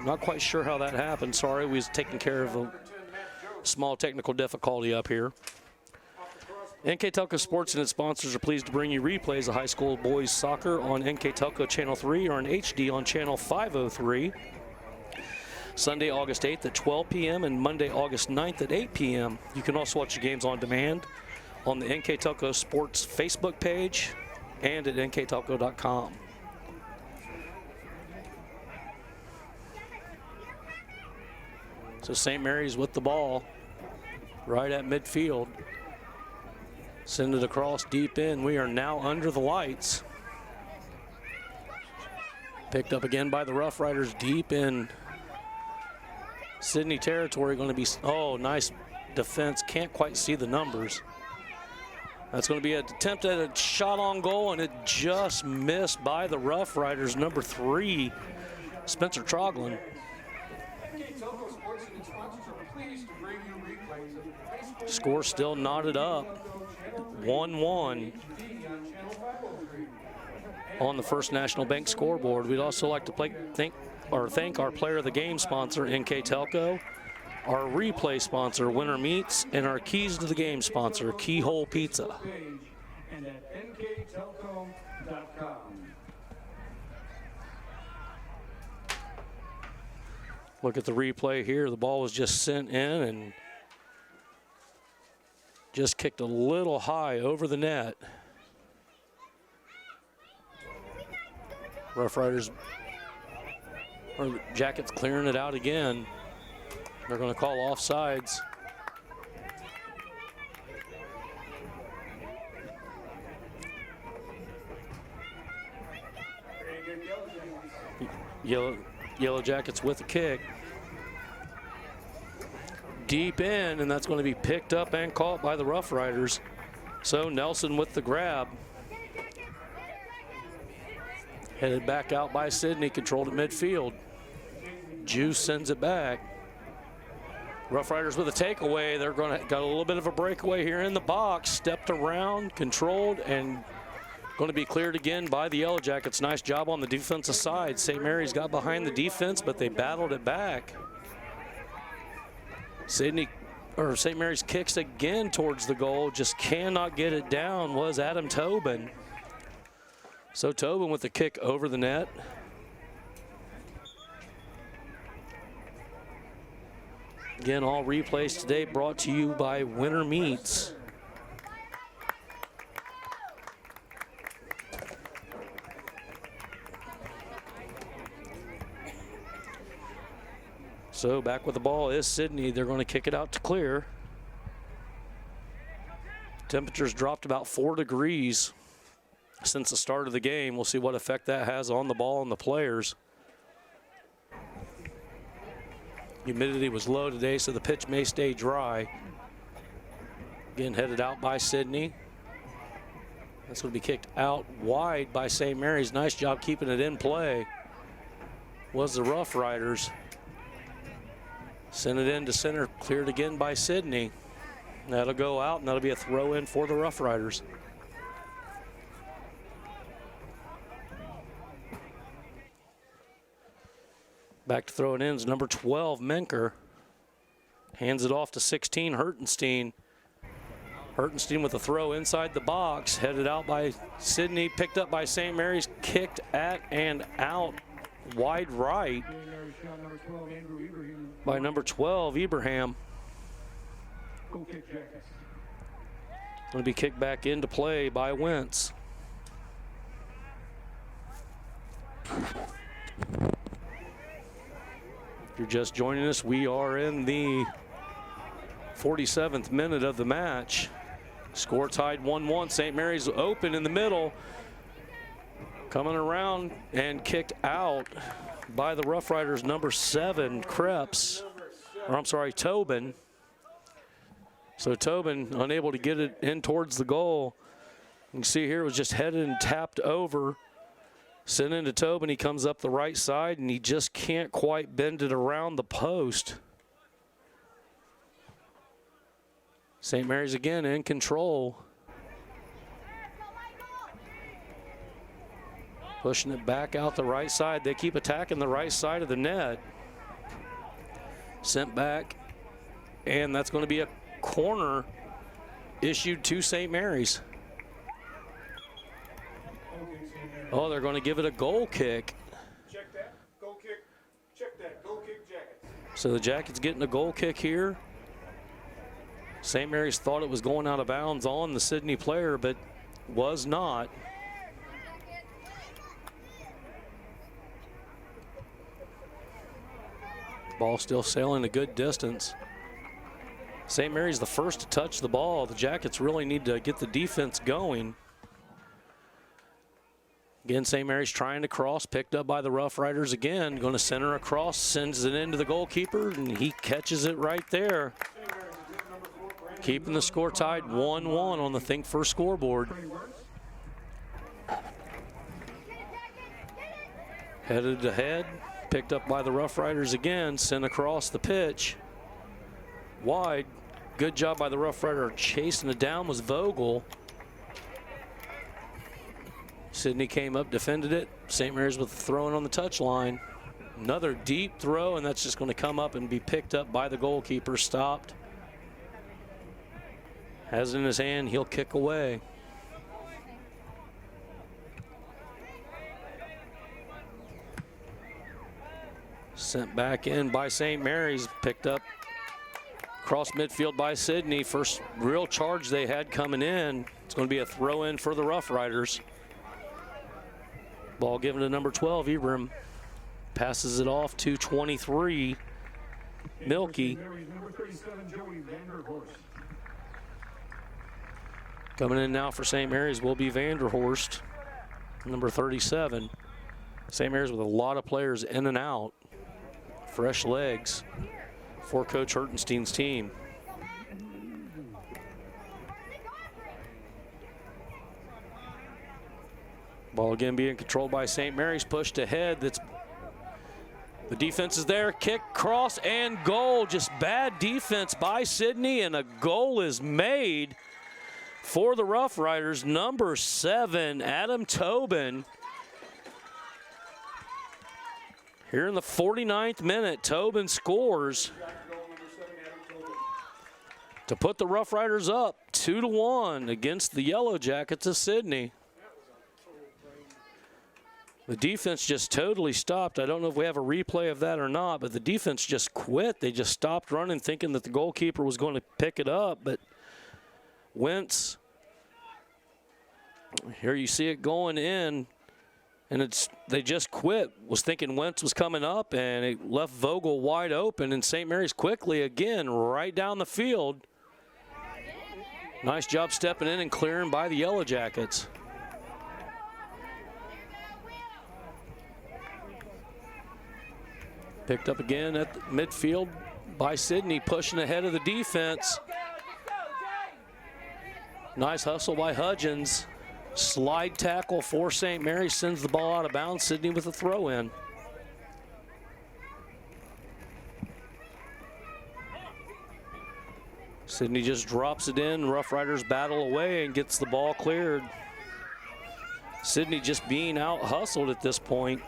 Not quite sure how that happened. Sorry, we was taking care of a small technical difficulty up here. NKTelco Sports and its sponsors are pleased to bring you replays of high school boys soccer on NKTelco Channel 3 or in HD on Channel 503. Sunday, August 8th at 12 p.m. and Monday, August 9th at 8 p.m. You can also watch the games on demand on the NKTelco Sports Facebook page and at nktelco.com. So St. Mary's with the ball right at midfield. Send it across deep in. We are now under the lights. Picked up again by the Rough Riders deep in Sidney territory. Going to be, nice defense. Can't quite see the numbers. That's going to be an attempt at a shot on goal, and it just missed by the Rough Riders. Number 3, Spencer Troglin. Score still knotted up. 1-1 on the First National Bank scoreboard. We'd also like to thank our player of the game sponsor, NKTelco, our replay sponsor, Winter Meats, and our keys to the game sponsor, Keyhole Pizza. And at NKTelco.com. Look at the replay here. The ball was just sent in and just kicked a little high over the net. Rough Riders, or the Jackets clearing it out again. They're going to call offsides. Yellow Jackets with the kick. Deep in, and that's going to be picked up and caught by the Rough Riders. So Nelson with the grab. Headed back out by Sidney, controlled at midfield. Juice sends it back. Rough Riders with a takeaway. They're got a little bit of a breakaway here in the box. Stepped around, controlled, and going to be cleared again by the Yellow Jackets. Nice job on the defensive side. St. Mary's got behind the defense, but they battled it back. St. Mary's kicks again towards the goal, just cannot get it down, was Adam Tobin. So Tobin with the kick over the net. Again, all replays today brought to you by Winter Meats. So back with the ball is Sidney. They're going to kick it out to clear. Temperatures dropped about 4 degrees since the start of the game. We'll see what effect that has on the ball and the players. Humidity was low today, so the pitch may stay dry. Again, headed out by Sidney. That's going to be kicked out wide by St. Mary's. Nice job keeping it in play was the Rough Riders. Sent it into center, cleared again by Sidney. That'll go out, and that'll be a throw in for the Rough Riders. Back to throwing in is number 12, Menker. Hands it off to 16, Hertenstein. Hertenstein with a throw inside the box, headed out by Sidney, picked up by St. Mary's, kicked at and out wide right by number 12, Ibrahim. Going to be kicked back into play by Wentz. If you're just joining us, we are in the 47th minute of the match. Score tied 1-1. St. Mary's open in the middle. Coming around and kicked out by the Rough Riders, number 7, Tobin. So Tobin unable to get it in towards the goal. You can see here it was just headed and tapped over Sent into Tobin. He comes up the right side, and he just can't quite bend it around the post. St. Mary's again in control. Pushing it back out the right side. They keep attacking the right side of the net. Sent back, and that's going to be a corner issued to St. Mary's. Oh, they're going to give it a goal kick. Check that. Goal kick. Check that. Goal kick, Jackets. So the Jackets getting a goal kick here. St. Mary's thought it was going out of bounds on the Sidney player, but was not. Ball still sailing a good distance. St. Mary's the first to touch the ball. The Jackets really need to get the defense going. Again, St. Mary's trying to cross, picked up by the Rough Riders again. Going to center across, sends it into the goalkeeper, and he catches it right there. Keeping the score tied 1-1 on the Think First scoreboard. Headed ahead, picked up by the Rough Riders again, sent across the pitch. Wide, good job by the Rough Rider. Chasing it down was Vogel. Sidney came up, defended it. St. Mary's with the throw in on the touchline. Another deep throw, and that's just going to come up and be picked up by the goalkeeper. Stopped. Has it in his hand, he'll kick away. Sent back in by St. Mary's, picked up across midfield by Sidney. First real charge they had coming in. It's going to be a throw in for the Rough Riders. Ball given to number 12, Ibram. Passes it off to 23, Milky. Coming in now for St. Mary's will be Vanderhorst, number 37. St. Mary's with a lot of players in and out. Fresh legs for Coach Hertenstein's team. Ball again being controlled by St. Mary's, pushed ahead. The defense is there, kick, cross, and goal. Just bad defense by Sidney, and a goal is made for the Rough Riders. Number 7, Adam Tobin. Here in the 49th minute, Tobin scores to put the Rough Riders up 2-1 against the Yellow Jackets of Sidney. The defense just totally stopped. I don't know if we have a replay of that or not, but the defense just quit. They just stopped running, thinking that the goalkeeper was going to pick it up, but Wentz, here you see it going in, and they just quit. Was thinking Wentz was coming up, and it left Vogel wide open, and St. Mary's quickly again right down the field. Nice job stepping in and clearing by the Yellow Jackets. Picked up again at the midfield by Sidney, pushing ahead of the defense. Nice hustle by Hudgens. Slide tackle for St. Mary's, sends the ball out of bounds. Sidney with a throw in. Sidney just drops it in. Rough Riders battle away and gets the ball cleared. Sidney just being out hustled at this point.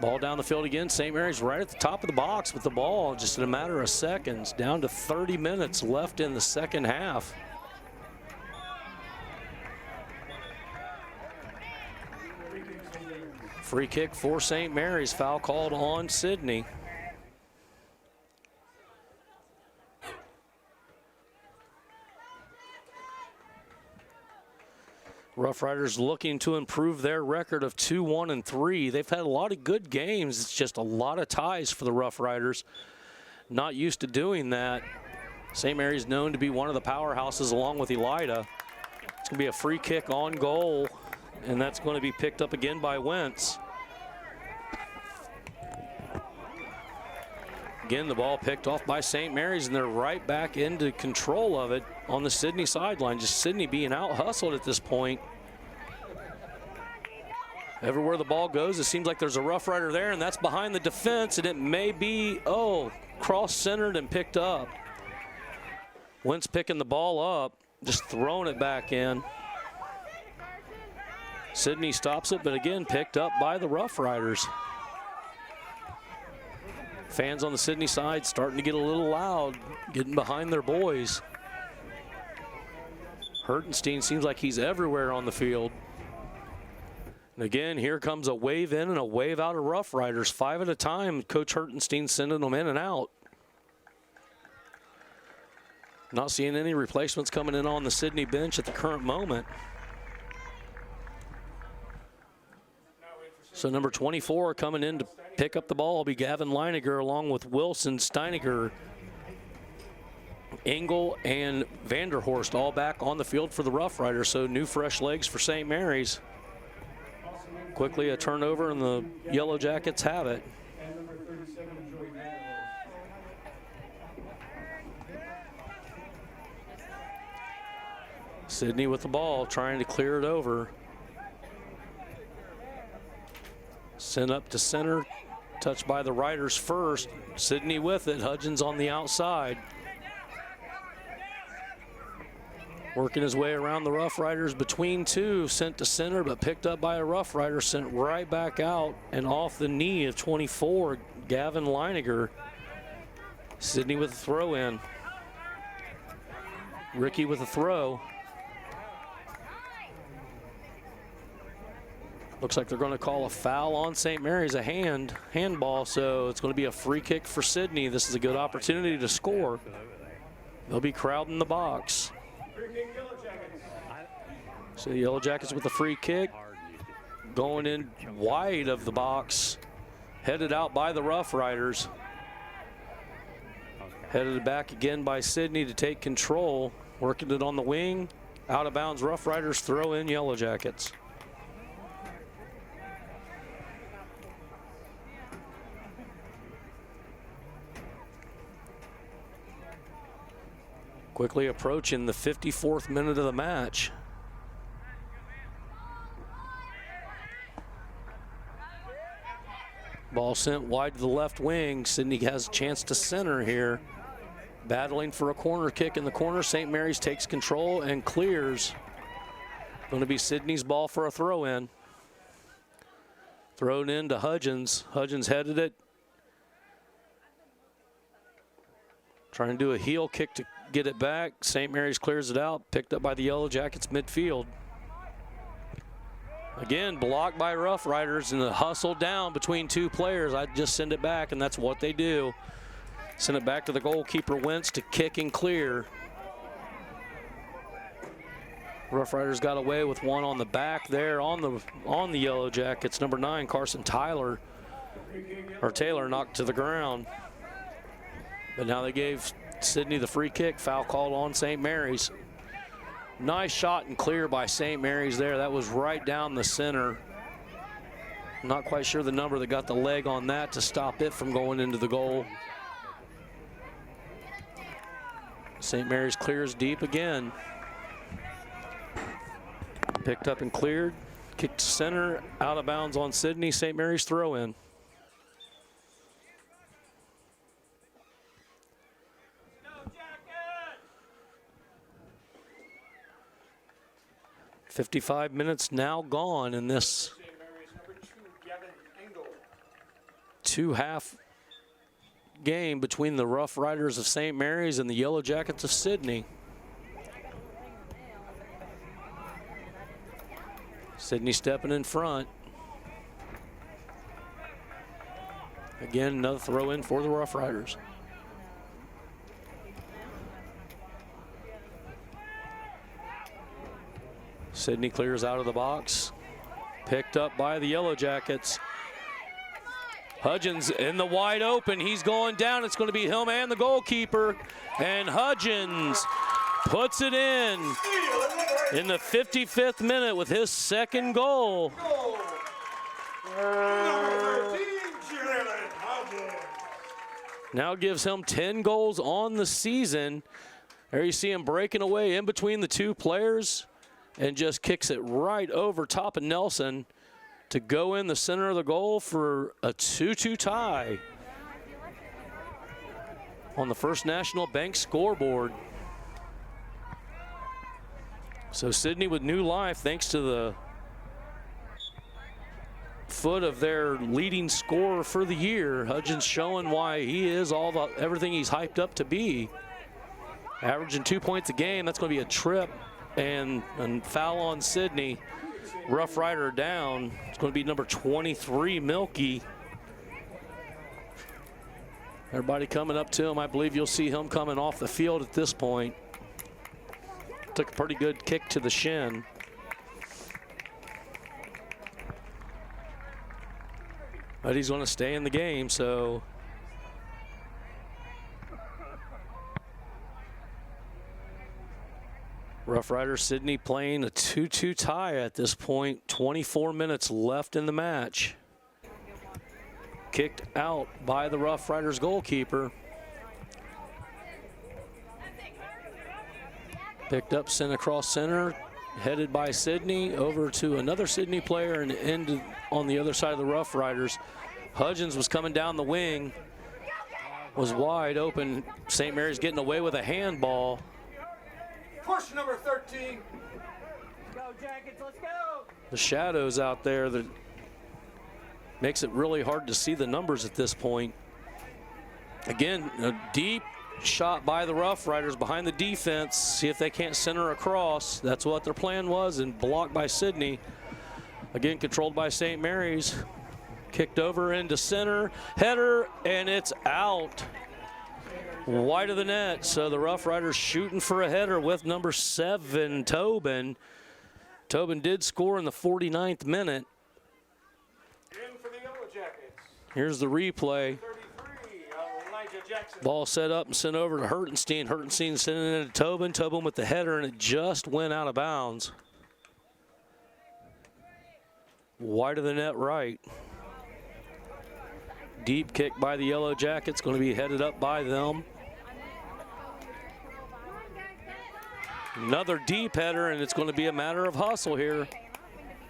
Ball down the field again. St. Mary's right at the top of the box with the ball just in a matter of seconds. Down to 30 minutes left in the second half. Free kick for St. Mary's. Foul called on Sidney. Rough Riders looking to improve their record of 2-1-3. They've had a lot of good games. It's just a lot of ties for the Rough Riders. Not used to doing that. St. Mary's known to be one of the powerhouses along with Elida. It's going to be a free kick on goal, and that's going to be picked up again by Wentz. Again, the ball picked off by St. Mary's, and they're right back into control of it on the Sidney sideline. Just Sidney being out-hustled at this point. Everywhere the ball goes, it seems like there's a Rough Rider there, and that's behind the defense, and it may be, cross-centered and picked up. Wentz picking the ball up, just throwing it back in. Sidney stops it, but again, picked up by the Rough Riders. Fans on the Sidney side starting to get a little loud, getting behind their boys. Hertenstein seems like he's everywhere on the field. And again, here comes a wave in and a wave out of Rough Riders. 5 at a time, Coach Hertenstein sending them in and out. Not seeing any replacements coming in on the Sidney bench at the current moment. So number 24 coming in to pick up the ball will be Gavin Leininger along with Wilson, Steiniger, Engel, and Vanderhorst all back on the field for the Rough Riders. So new fresh legs for St. Mary's. Quickly a turnover and the Yellow Jackets have it. Sidney with the ball, trying to clear it over. Sent up to center, touched by the Riders first. Sidney with it, Hudgens on the outside. Working his way around the Rough Riders between two, sent to center, but picked up by a Rough Rider, sent right back out and off the knee of 24, Gavin Leininger. Sidney with a throw in. Ricky with a throw. Looks like they're going to call a foul on St. Mary's, a handball, so it's going to be a free kick for Sidney. This is a good opportunity to score. They'll be crowding the box. So the Yellow Jackets with the free kick, going in wide of the box, headed out by the Rough Riders. Headed back again by Sidney to take control, working it on the wing. Out of bounds, Rough Riders throw in Yellow Jackets. Quickly approaching the 54th minute of the match. Ball sent wide to the left wing. Sidney has a chance to center here. Battling for a corner kick in the corner. St. Mary's takes control and clears. Going to be Sidney's ball for a throw in. Thrown in to Hudgens. Hudgens headed it. Trying to do a heel kick to get it back. St. Mary's clears it out. Picked up by the Yellow Jackets midfield. Again, blocked by Rough Riders and a hustle down between two players. I just send it back, and that's what they do. Send it back to the goalkeeper Wentz to kick and clear. Rough Riders got away with one on the back there on the Yellow Jackets. Number 9, Carson Taylor knocked to the ground. But now they gave Sidney the free kick. Foul called on St. Mary's. Nice shot and clear by St. Mary's there. That was right down the center. Not quite sure the number that got the leg on that to stop it from going into the goal. St. Mary's clears deep again. Picked up and cleared. Kicked to center, out of bounds on Sidney. St. Mary's throw in. .55 minutes now gone in this two-half game between the Rough Riders of St. Mary's and the Yellow Jackets of Sidney. Sidney stepping in front. Again, another throw in for the Rough Riders. Sidney clears out of the box. Picked up by the Yellow Jackets. Hudgens in the wide open. He's going down. It's going to be him and the goalkeeper. And Hudgens puts it in the 55th minute with his second goal. Now gives him 10 goals on the season. There you see him breaking away in between the two players and just kicks it right over top of Nelson to go in the center of the goal for a 2-2 tie on the First National Bank scoreboard. So Sidney with new life thanks to the foot of their leading scorer for the year. Hudgens showing why he is everything he's hyped up to be. Averaging 2 points a game. That's going to be a trip and foul on Sidney. Rough Rider down. It's going to be number 23, Milky. Everybody coming up to him. I believe you'll see him coming off the field at this point. Took a pretty good kick to the shin. But he's going to stay in the game, so. Rough Rider Sidney playing a 2-2 tie at this point. 24 minutes left in the match. Kicked out by the Rough Riders goalkeeper. Picked up, sent across center, headed by Sidney over to another Sidney player and ended on the other side of the Rough Riders. Hudgens was coming down the wing, was wide open. St. Mary's getting away with a handball. Push number 13. Let's go, Jackets, let's go. The shadows out there that makes it really hard to see the numbers at this point. Again, a deep shot by the Rough Riders behind the defense. See if they can't center across. That's what their plan was, and blocked by Sidney. Again, controlled by St. Mary's. Kicked over into center, header, and it's out. Wide of the net, so the Rough Riders shooting for a header with number 7, Tobin. Tobin did score in the 49th minute. In for the Yellow Jackets. Here's the replay. 33, Elijah Jackson. Ball set up and sent over to Hertenstein. Hertenstein sending it into Tobin. Tobin with the header, and it just went out of bounds. Wide of the net right. Deep kick by the Yellow Jackets, going to be headed up by them. Another deep header, and it's going to be a matter of hustle here.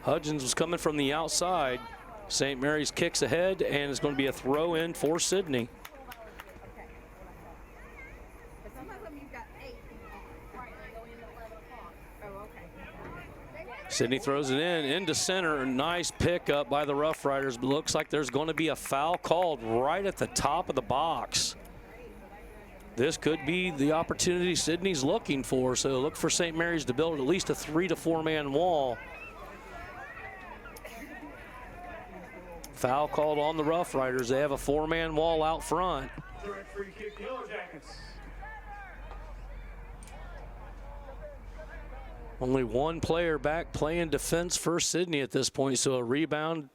Hudgens was coming from the outside. St. Mary's kicks ahead, and it's going to be a throw in for Sidney. Sidney throws it into center. Nice pickup by the Rough Riders, but looks like there's going to be a foul called right at the top of the box. This could be the opportunity Sidney's looking for, so look for St. Mary's to build at least a 3 to 4 man wall. Foul called on the Rough Riders. They have a 4-man wall out front. Direct free kick, Yellow Jackets. Only one player back playing defense for Sidney at this point, so a rebound.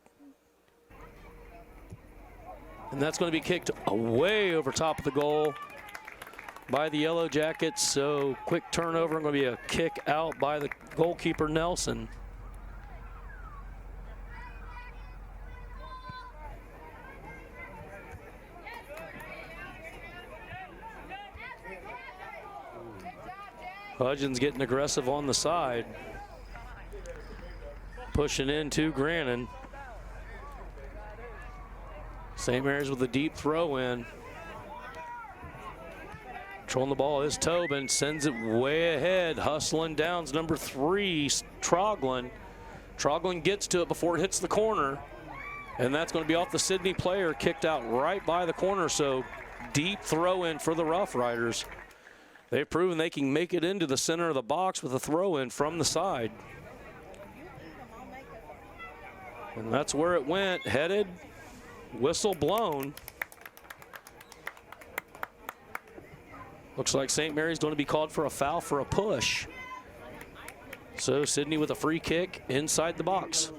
And that's going to be kicked way over top of the goal by the Yellow Jackets. So quick turnover, going to be a kick out by the goalkeeper, Nelson. Hudgens getting aggressive on the side. Pushing into Grannon. St. Mary's with a deep throw in. Controlling the ball is Tobin, sends it way ahead. Hustling down's number 3, Troglin. Troglin gets to it before it hits the corner. And that's going to be off the Sidney player, kicked out right by the corner. So deep throw in for the Rough Riders. They've proven they can make it into the center of the box with a throw-in from the side. And that's where it went, headed, whistle blown. Looks like St. Mary's going to be called for a foul for a push. So Sidney with a free kick inside the box.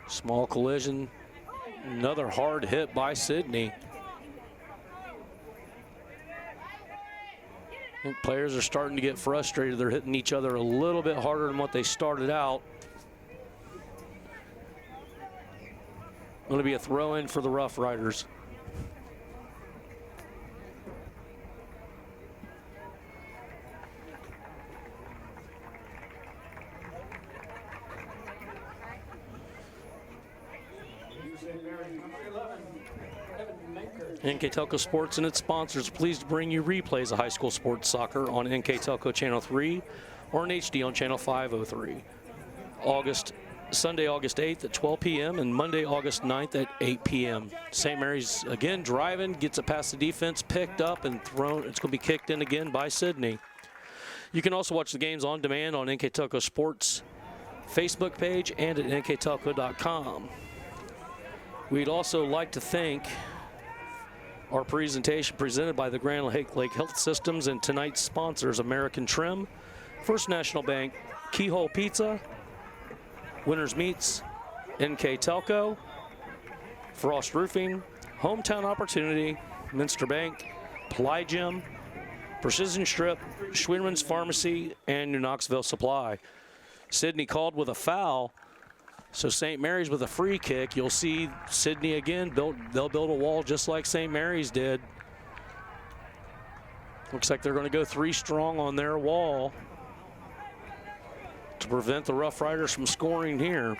Small collision, another hard hit by Sidney. I think players are starting to get frustrated. They're hitting each other a little bit harder than what they started out. Going to be a throw-in for the Rough Riders. NKTelco Sports and its sponsors are pleased to bring you replays of high school sports soccer on NKTelco Channel 3 or in HD on Channel 503. Sunday, August 8th at 12 p.m. and Monday, August 9th at 8 p.m. St. Mary's again driving, gets it past the defense, picked up and thrown. It's going to be kicked in again by Sidney. You can also watch the games on demand on NKTelco Sports Facebook page and at nktelco.com. We'd also like to thank our presentation presented by the Grand Lake Health Systems and tonight's sponsors, American Trim, First National Bank, Keyhole Pizza, Winners Meats, NKTelco, Frost Roofing, Hometown Opportunity, Minster Bank, Ply Gym, Precision Strip, Schwinman's Pharmacy, and New Knoxville Supply. Sidney called with a foul, so St. Mary's with a free kick. You'll see Sidney again, they'll build a wall just like St. Mary's did. Looks like they're going to go 3 strong on their wall to prevent the Rough Riders from scoring here.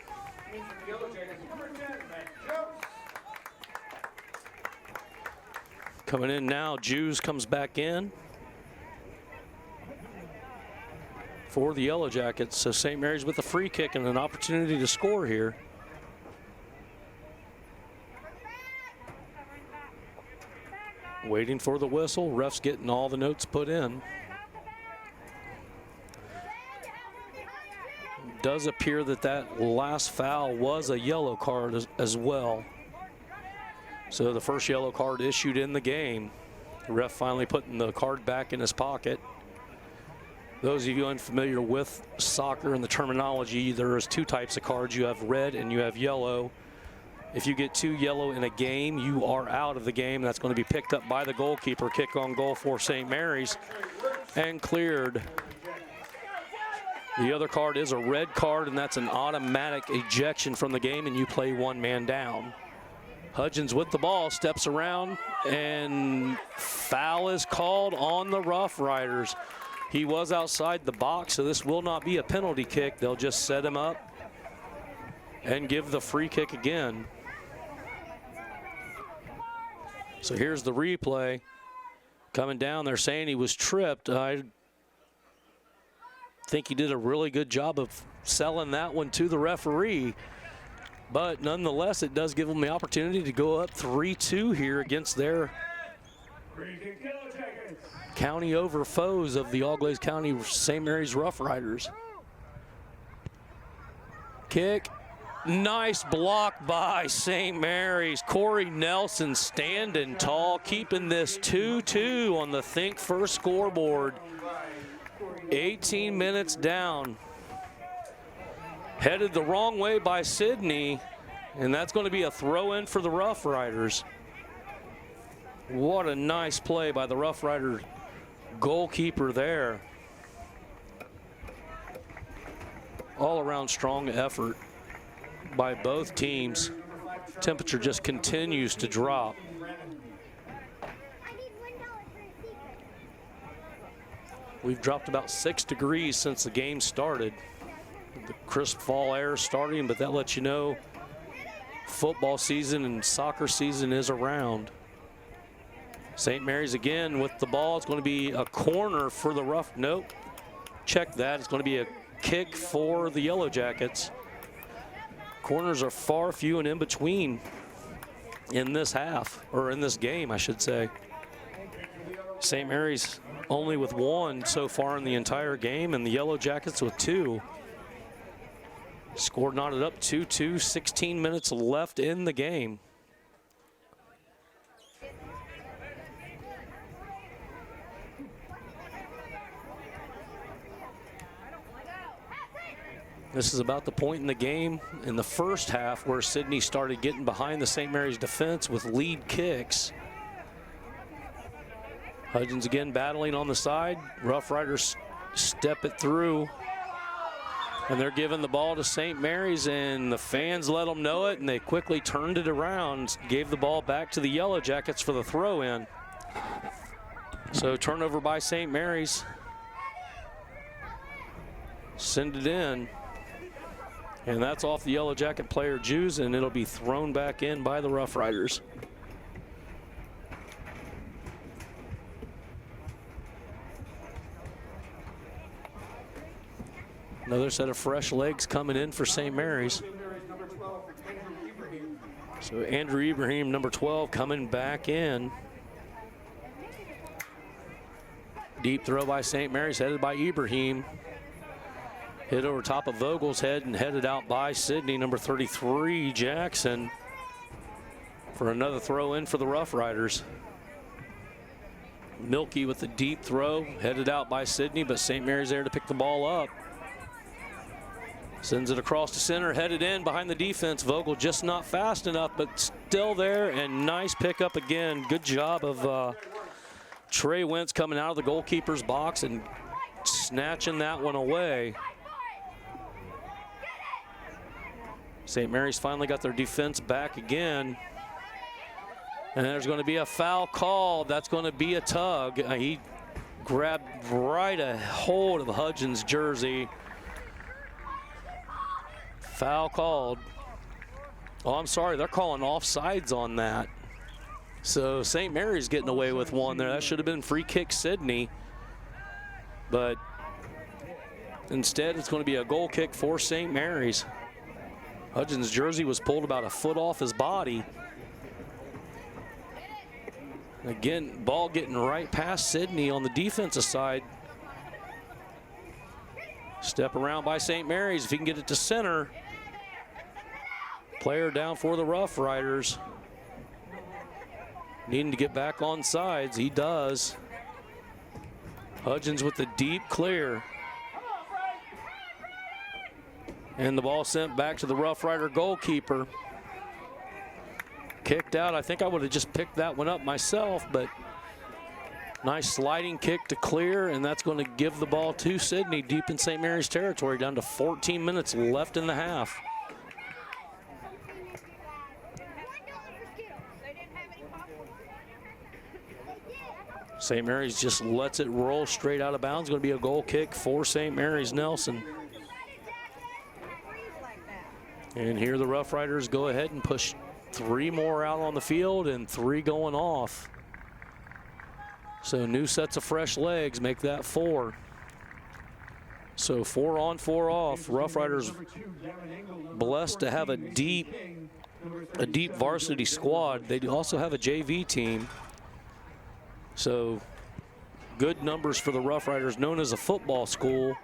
Coming in now, Jews comes back in for the Yellow Jackets. So St. Mary's with a free kick and an opportunity to score here. Waiting for the whistle. Ref's getting all the notes put in. Does appear that last foul was a yellow card as well. So the first yellow card issued in the game. The ref finally putting the card back in his pocket. Those of you unfamiliar with soccer and the terminology, there is 2 types of cards. You have red and you have yellow. If you get 2 yellow in a game, you are out of the game. That's going to be picked up by the goalkeeper. Kick on goal for St. Mary's and cleared. The other card is a red card, and that's an automatic ejection from the game, and you play 1 man down. Hudgens with the ball, steps around, and foul is called on the Rough Riders. He was outside the box, so this will not be a penalty kick. They'll just set him up and give the free kick again. So here's the replay. Coming down, they're saying he was tripped. I think he did a really good job of selling that one to the referee. But nonetheless, it does give them the opportunity to go up 3-2 here against their county over foes of the All-Glaze County St. Mary's Rough Riders. Kick. Nice block by St. Mary's. Corey Nelson standing tall, keeping this 2-2 on the Think First scoreboard. 18 minutes down. Headed the wrong way by Sidney, and that's going to be a throw-in for the Rough Riders. What a nice play by the Rough Rider goalkeeper there. All-around strong effort by both teams. Temperature just continues to drop. We've dropped about 6 degrees since the game started. The crisp fall air starting, but that lets you know football season and soccer season is around. St. Mary's again with the ball. It's going to be a corner for the Rough. Nope. Check that. It's going to be a kick for the Yellow Jackets. Corners are far few and in between in this half, or in this game, I should say. St. Mary's only with 1 so far in the entire game, and the Yellow Jackets with 2. Score knotted up 2-2, 16 minutes left in the game. This is about the point in the game in the first half where Sidney started getting behind the St. Mary's defense with lead kicks. Hudgens again battling on the side. Rough Riders step it through. And they're giving the ball to St. Mary's, and the fans let them know it, and they quickly turned it around, gave the ball back to the Yellow Jackets for the throw-in. So turnover by St. Mary's. Send it in. And that's off the Yellow Jacket player Jews, and it'll be thrown back in by the Rough Riders. Another set of fresh legs coming in for St. Mary's. So Andrew Ibrahim, number 12, coming back in. Deep throw by St. Mary's, headed by Ibrahim. Hit over top of Vogel's head and headed out by Sidney, number 33, Jackson, for another throw in for the Rough Riders. Milky with the deep throw, headed out by Sidney, but St. Mary's there to pick the ball up. Sends it across the center, headed in behind the defense. Vogel just not fast enough, but still there, and nice pickup again. Good job of Trey Wentz coming out of the goalkeeper's box and snatching that one away. St. Mary's finally got their defense back again. And there's going to be a foul called. That's going to be a tug. He grabbed right a hold of Hudgens' jersey. Foul called. Oh, I'm sorry, they're calling offsides on that. So St. Mary's getting away with one there. That should have been free kick Sidney. But instead, it's going to be a goal kick for St. Mary's. Hudgens' jersey was pulled about a foot off his body. Again, ball getting right past Sidney on the defensive side. Step around by St. Mary's. If he can get it to center. Player down for the Rough Riders. Needing to get back on sides. He does. Hudgens with the deep clear. And the ball sent back to the Rough Rider goalkeeper. Kicked out. I think I would have just picked that one up myself, but nice sliding kick to clear, and that's going to give the ball to Sidney deep in St. Mary's territory, down to 14 minutes left in the half. St. Mary's just lets it roll straight out of bounds. Going to be a goal kick for St. Mary's Nelson. And here the Rough Riders go ahead and push 3 more out on the field and 3 going off. So new sets of fresh legs make that 4. So 4 on, 4 off. Rough Riders blessed to have a deep varsity squad. They also have a JV team. So good numbers for the Rough Riders, known as a football school,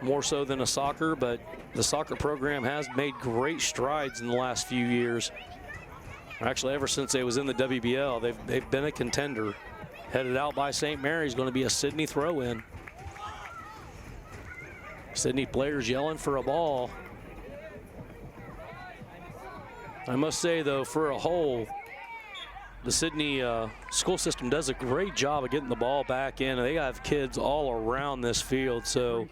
more so than a soccer, but the soccer program has made great strides in the last few years. Actually, ever since they was in the WBL, they've been a contender. Headed out by St. Mary's, going to be a Sidney throw-in. Sidney players yelling for a ball. I must say, though, for a whole, the Sidney school system does a great job of getting the ball back in. They have kids all around this field, so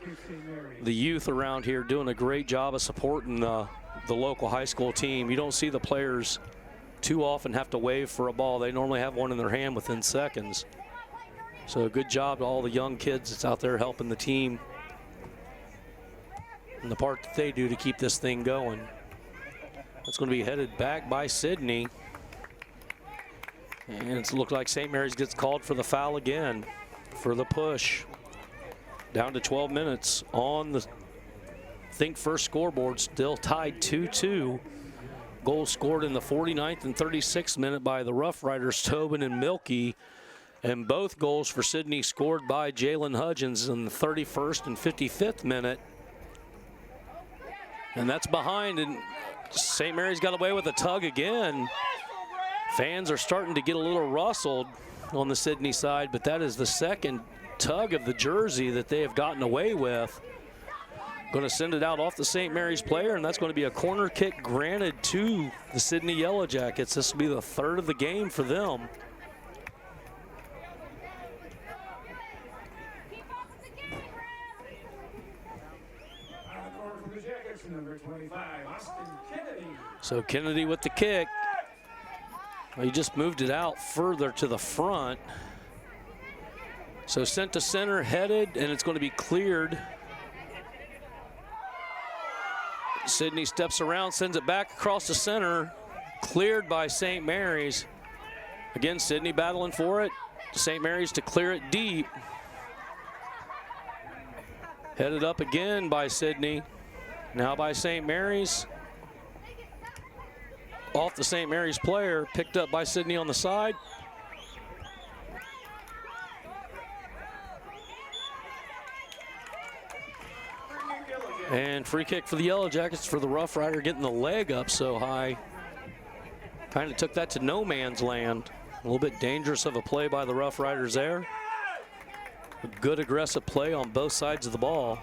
the youth around here doing a great job of supporting the local high school team. You don't see the players too often have to wave for a ball. They normally have one in their hand within seconds. So a good job to all the young kids that's out there helping the team and the part that they do to keep this thing going. That's going to be headed back by Sidney. And it looks like St. Mary's gets called for the foul again for the push. Down to 12 minutes on the Think First scoreboard, still tied 2-2. Goals scored in the 49th and 36th minute by the Rough Riders, Tobin and Milky. And both goals for Sidney scored by Jalen Hudgens in the 31st and 55th minute. And that's behind, and St. Mary's got away with a tug again. Fans are starting to get a little rustled on the Sidney side, but that is the second tug of the jersey that they have gotten away with. Going to send it out off the St. Mary's player, and that's going to be a corner kick granted to the Sidney Yellow Jackets. This will be the 3rd of the game for them. number 25, Austin Kennedy. So Kennedy with the kick. Well, he just moved it out further to the front. So sent to center, headed, and it's going to be cleared. Sidney steps around, sends it back across the center. Cleared by St. Mary's. Again, Sidney battling for it. St. Mary's to clear it deep. Headed up again by Sidney. Now by St. Mary's. Off the St. Mary's player, picked up by Sidney on the side. And free kick for the Yellow Jackets for the Rough Rider, getting the leg up so high. Kind of took that to no man's land. A little bit dangerous of a play by the Rough Riders there. A good aggressive play on both sides of the ball.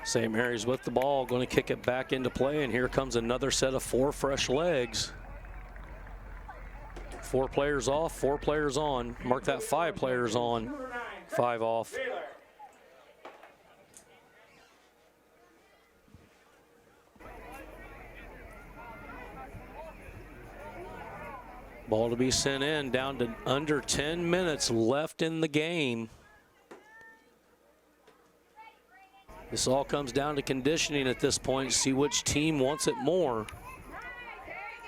St. Mary's with the ball, going to kick it back into play, and here comes another set of 4 fresh legs. 4 players off, 4 players on. Mark that, 5 players on, 5 off. Ball to be sent in, down to under 10 minutes left in the game. This all comes down to conditioning at this point, see which team wants it more.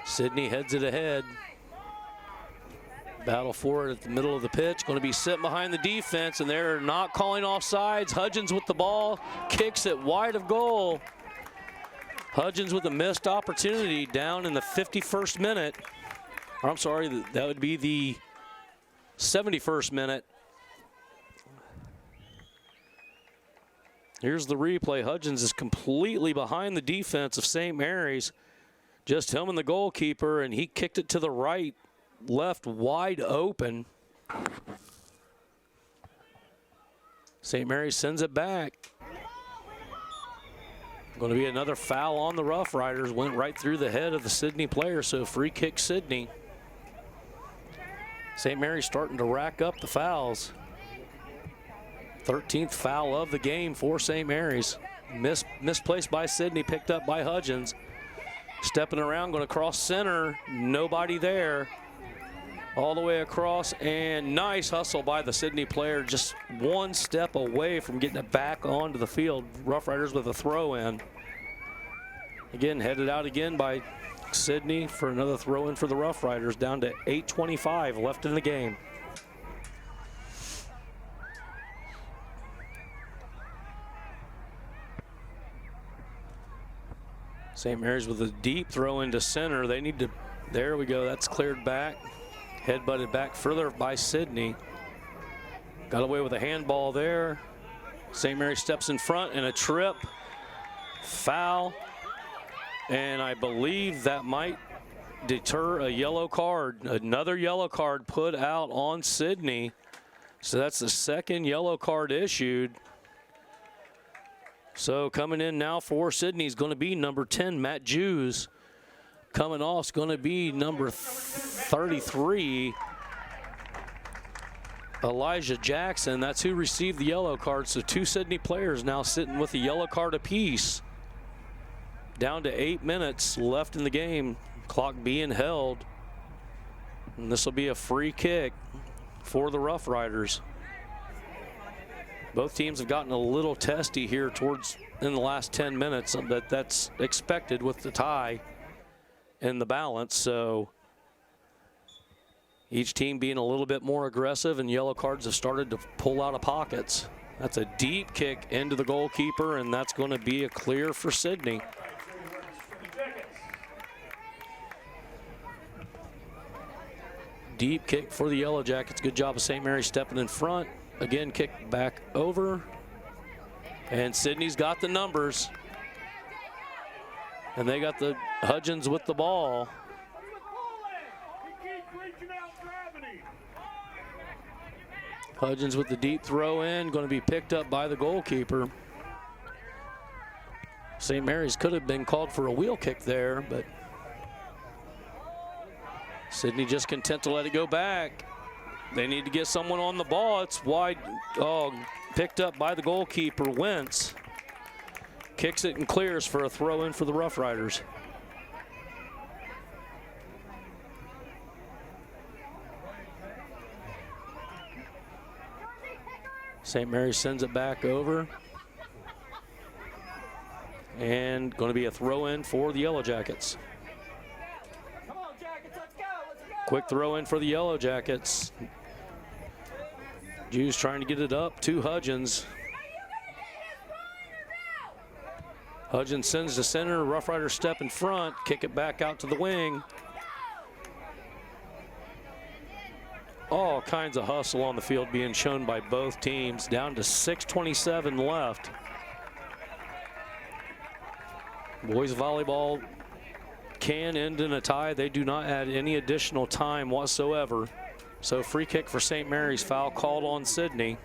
Sidney heads it ahead. Battle for it at the middle of the pitch. Going to be sitting behind the defense, and they're not calling offsides. Hudgens with the ball, kicks it wide of goal. Hudgens with a missed opportunity down in the 51st minute. Or I'm sorry, that would be the 71st minute. Here's the replay. Hudgens is completely behind the defense of St. Mary's. Just him and the goalkeeper, and he kicked it to the right, left wide open. St. Mary's sends it back. Going to be another foul on the Rough Riders. Went right through the head of the Sidney player, so free kick Sidney. St. Mary's starting to rack up the fouls. 13th foul of the game for St. Mary's. Misplaced by Sidney, picked up by Hudgens. Stepping around, going to cross center, nobody there. All the way across, and nice hustle by the Sidney player, just one step away from getting it back onto the field. Rough Riders with a throw in. Again, headed out again by Sidney for another throw in for the Rough Riders, down to 8:25 left in the game. St. Mary's with a deep throw into center. They need to, there we go, that's cleared back. Head-butted back further by Sidney. Got away with a handball there. St. Mary's steps in front and a trip. Foul. And I believe that might deter a yellow card. Another yellow card put out on Sidney. So that's the second yellow card issued. So coming in now for Sidney is going to be number 10, Matt Jews. Coming off is going to be number 33, Elijah Jackson. That's who received the yellow card. So 2 Sidney players now sitting with a yellow card apiece. Down to 8 minutes left in the game. Clock being held. And this will be a free kick for the Rough Riders. Both teams have gotten a little testy here in the last 10 minutes, but that's expected with the tie and the balance. So each team being a little bit more aggressive, and yellow cards have started to pull out of pockets. That's a deep kick into the goalkeeper, and that's going to be a clear for Sidney. Deep kick for the Yellow Jackets. Good job of St. Mary's stepping in front. Again, kick back over. And Sidney's got the numbers. And they got the Hudgens with the ball. Hudgens with the deep throw in, going to be picked up by the goalkeeper. St. Mary's could have been called for a wheel kick there, but Sidney just content to let it go back. They need to get someone on the ball. It's wide. Oh, picked up by the goalkeeper, Wentz. Kicks it and clears for a throw in for the Rough Riders. St. Mary's sends it back over. And going to be a throw in for the Yellow Jackets. Quick throw in for the Yellow Jackets. Jews trying to get it up to Hudgens. Hudgens sends to center. Rough Riders step in front, kick it back out to the wing. All kinds of hustle on the field being shown by both teams. Down to 6:27 left. Boys volleyball can end in a tie. They do not add any additional time whatsoever. So free kick for St. Mary's, foul called on Sidney.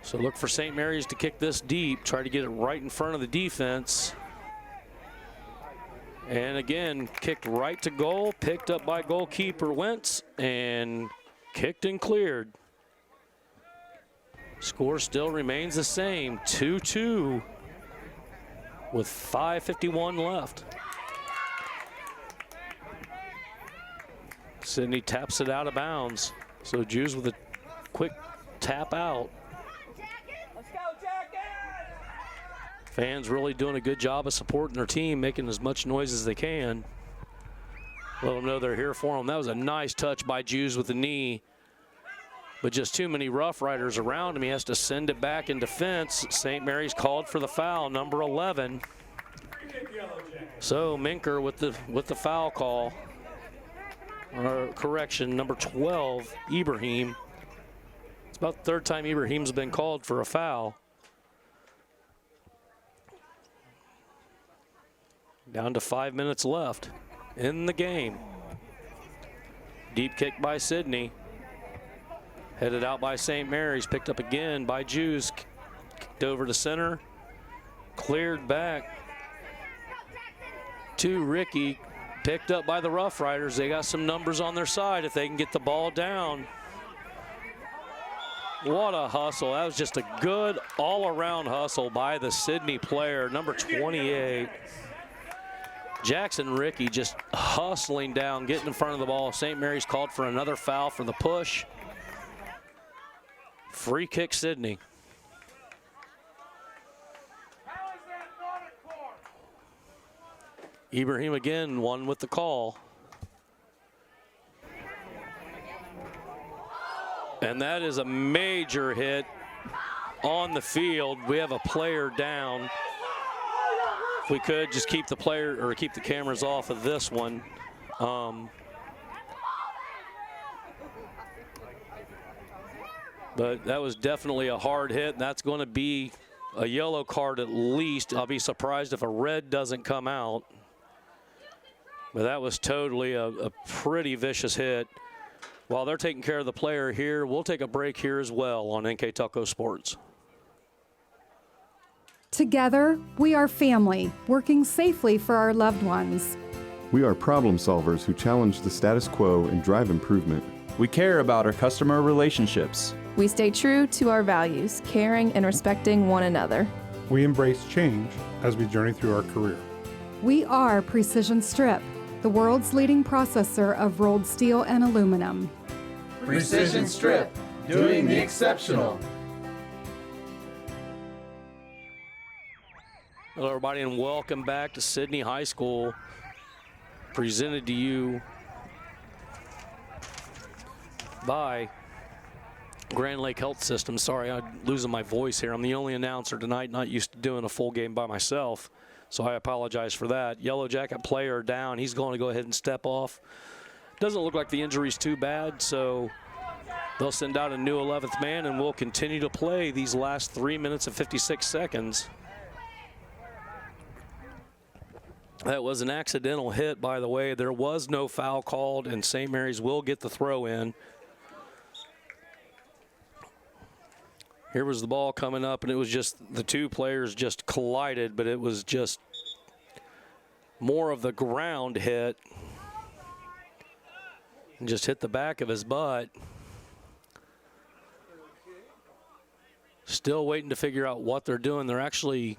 So look for St. Mary's to kick this deep, try to get it right in front of the defense. And again, kicked right to goal, picked up by goalkeeper Wentz, and kicked and cleared. Score still remains the same, 2-2 with 5:51 left. Sidney taps it out of bounds. So Jews with a quick tap out. Fans really doing a good job of supporting their team, making as much noise as they can. Let them know they're here for them. That was a nice touch by Jews with the knee. But just too many Rough Riders around him. He has to send it back in defense. St. Mary's called for the foul, number 11. So Minker with the foul call. Or correction, number 12, Ibrahim. It's about the third time Ibrahim's been called for a foul. Down to 5 minutes left in the game. Deep kick by Sidney. Headed out by St. Mary's, picked up again by Jews. Kicked over to center, cleared back to Ricky. Picked up by the Rough Riders. They got some numbers on their side if they can get the ball down. What a hustle. That was just a good all-around hustle by the Sidney player, number 28. Jackson Ricky just hustling down, getting in front of the ball. St. Mary's called for another foul for the push. Free kick, Sidney. Ibrahim again, one with the call. And that is a major hit on the field. We have a player down. If we could just keep the player or keep the cameras off of this one. But that was definitely a hard hit, and that's going to be a yellow card at least. I'll be surprised if a red doesn't come out. But that was totally a pretty vicious hit. While they're taking care of the player here, we'll take a break here as well on NKTelco Sports. Together, we are family, working safely for our loved ones. We are problem solvers who challenge the status quo and drive improvement. We care about our customer relationships. We stay true to our values, caring and respecting one another. We embrace change as we journey through our career. We are Precision Strip, the world's leading processor of rolled steel and aluminum. Precision Strip, doing the exceptional. Hello, everybody, and welcome back to Sidney High School. Presented to you by Grand Lake Health System. Sorry, I'm losing my voice here. I'm the only announcer tonight, not used to doing a full game by myself, so I apologize for that. Yellow Jacket player down. He's going to go ahead and step off. Doesn't look like the injury's too bad, so they'll send out a new 11th man, and we'll continue to play these last 3 minutes and 56 seconds. That was an accidental hit, by the way. There was no foul called, and St. Mary's will get the throw in. Here was the ball coming up, and it was just the two players just collided, but it was just more of the ground hit. And just hit the back of his butt. Still waiting to figure out what they're doing. They're actually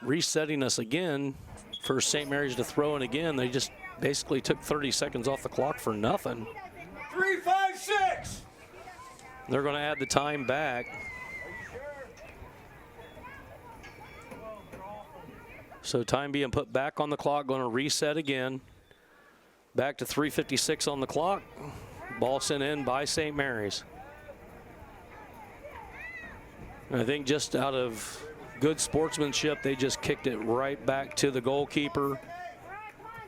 resetting us again for St. Mary's to throw in again. They just basically took 30 seconds off the clock for nothing. 3-5-6. They're going to add the time back. So time being put back on the clock, going to reset again. Back to 3:56 on the clock. Ball sent in by St. Mary's. And I think just out of good sportsmanship, they just kicked it right back to the goalkeeper.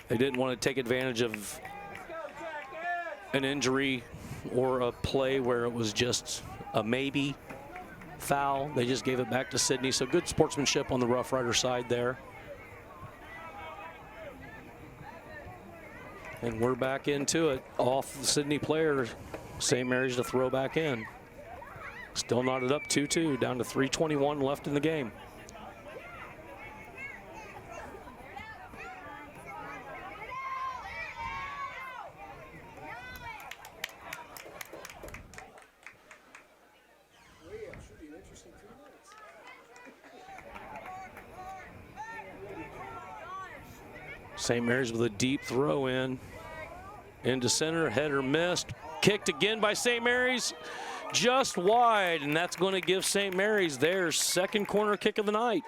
They didn't want to take advantage of an injury or a play where it was just a maybe foul. They just gave it back to Sidney. So good sportsmanship on the Rough Rider side there. And we're back into it. Off the Sidney player, St. Mary's to throw back in. Still knotted up 2-2, down to 3:21 left in the game. St. Mary's with a deep throw in. Into center, header missed. Kicked again by St. Mary's, just wide, and that's going to give St. Mary's their second corner kick of the night.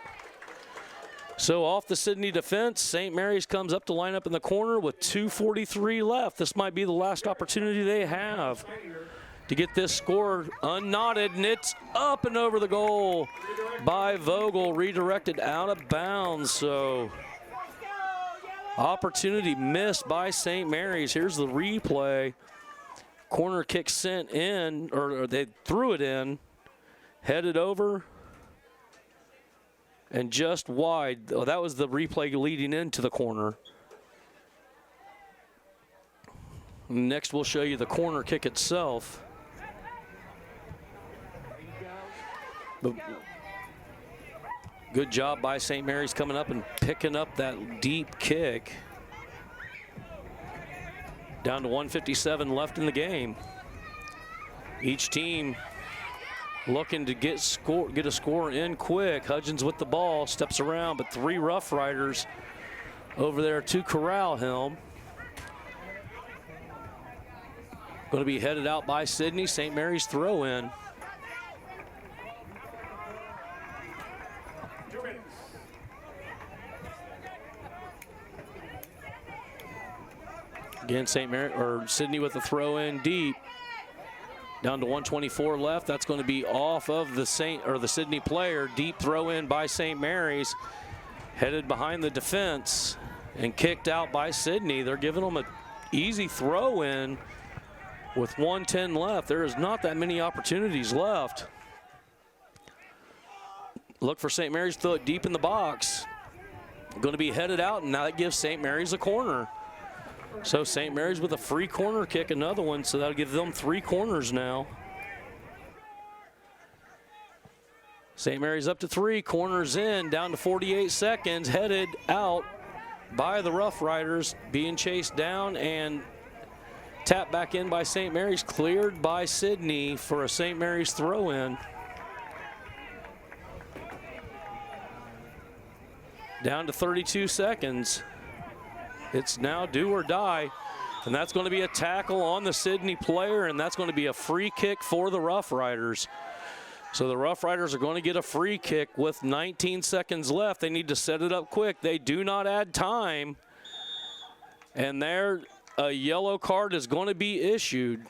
So off the Sidney defense, St. Mary's comes up to line up in the corner with 2:43 left. This might be the last opportunity they have to get this score unknotted, and it's up and over the goal by Vogel, redirected out of bounds. So opportunity missed by St. Mary's. Here's the replay. Corner kick sent in, or they threw it in, headed over, and just wide. Oh, that was the replay leading into the corner. Next, we'll show you the corner kick itself. But good job by St. Mary's coming up and picking up that deep kick. Down to 1:57 left in the game. Each team looking to get a score in quick. Hudgens with the ball, steps around, but three Rough Riders over there to corral him. Going to be headed out by Sidney. St. Mary's throw in. Again, Sidney with the throw in deep. Down to 1:24 left. That's going to be off of the Sidney player. Deep throw in by St. Mary's. Headed behind the defense and kicked out by Sidney. They're giving them an easy throw in with 1:10 left. There is not that many opportunities left. Look for St. Mary's to throw it deep in the box. Going to be headed out, and now that gives St. Mary's a corner. So St. Mary's with a free corner kick, another one, so that'll give them three corners now. St. Mary's up to three, corners in, down to 48 seconds, headed out by the Rough Riders, being chased down and tapped back in by St. Mary's, cleared by Sidney for a St. Mary's throw-in. Down to 32 seconds. It's now do or die, and that's going to be a tackle on the Sidney player, and that's going to be a free kick for the Rough Riders. So the Rough Riders are going to get a free kick with 19 seconds left. They need to set it up quick. They do not add time, and there a yellow card is going to be issued.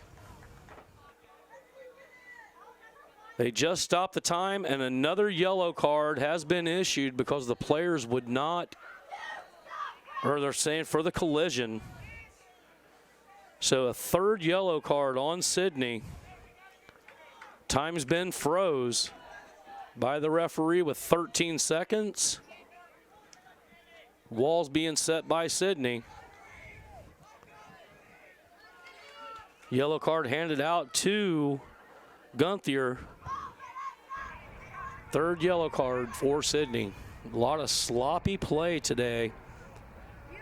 They just stopped the time, and another yellow card has been issued because the players would not, or they're saying for the collision. So a third yellow card on Sidney. Time's been froze by the referee with 13 seconds. Wall's being set by Sidney. Yellow card handed out to Gunther. Third yellow card for Sidney. A lot of sloppy play today.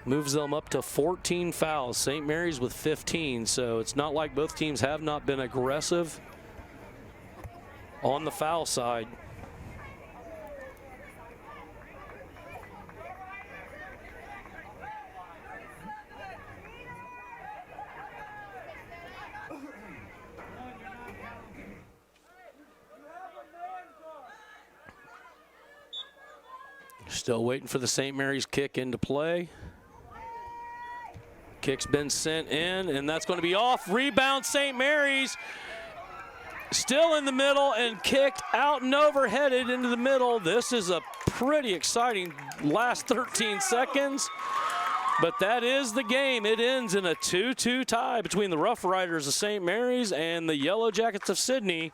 Moves them up to 14 fouls. St. Mary's with 15, so it's not like both teams have not been aggressive on the foul side. Still waiting for the St. Mary's kick into play. Kick's been sent in, and that's going to be off. Rebound, St. Mary's. Still in the middle and kicked out and overheaded into the middle. This is a pretty exciting last 13 seconds. But that is the game. It ends in a 2-2 tie between the Rough Riders of St. Mary's and the Yellow Jackets of Sidney.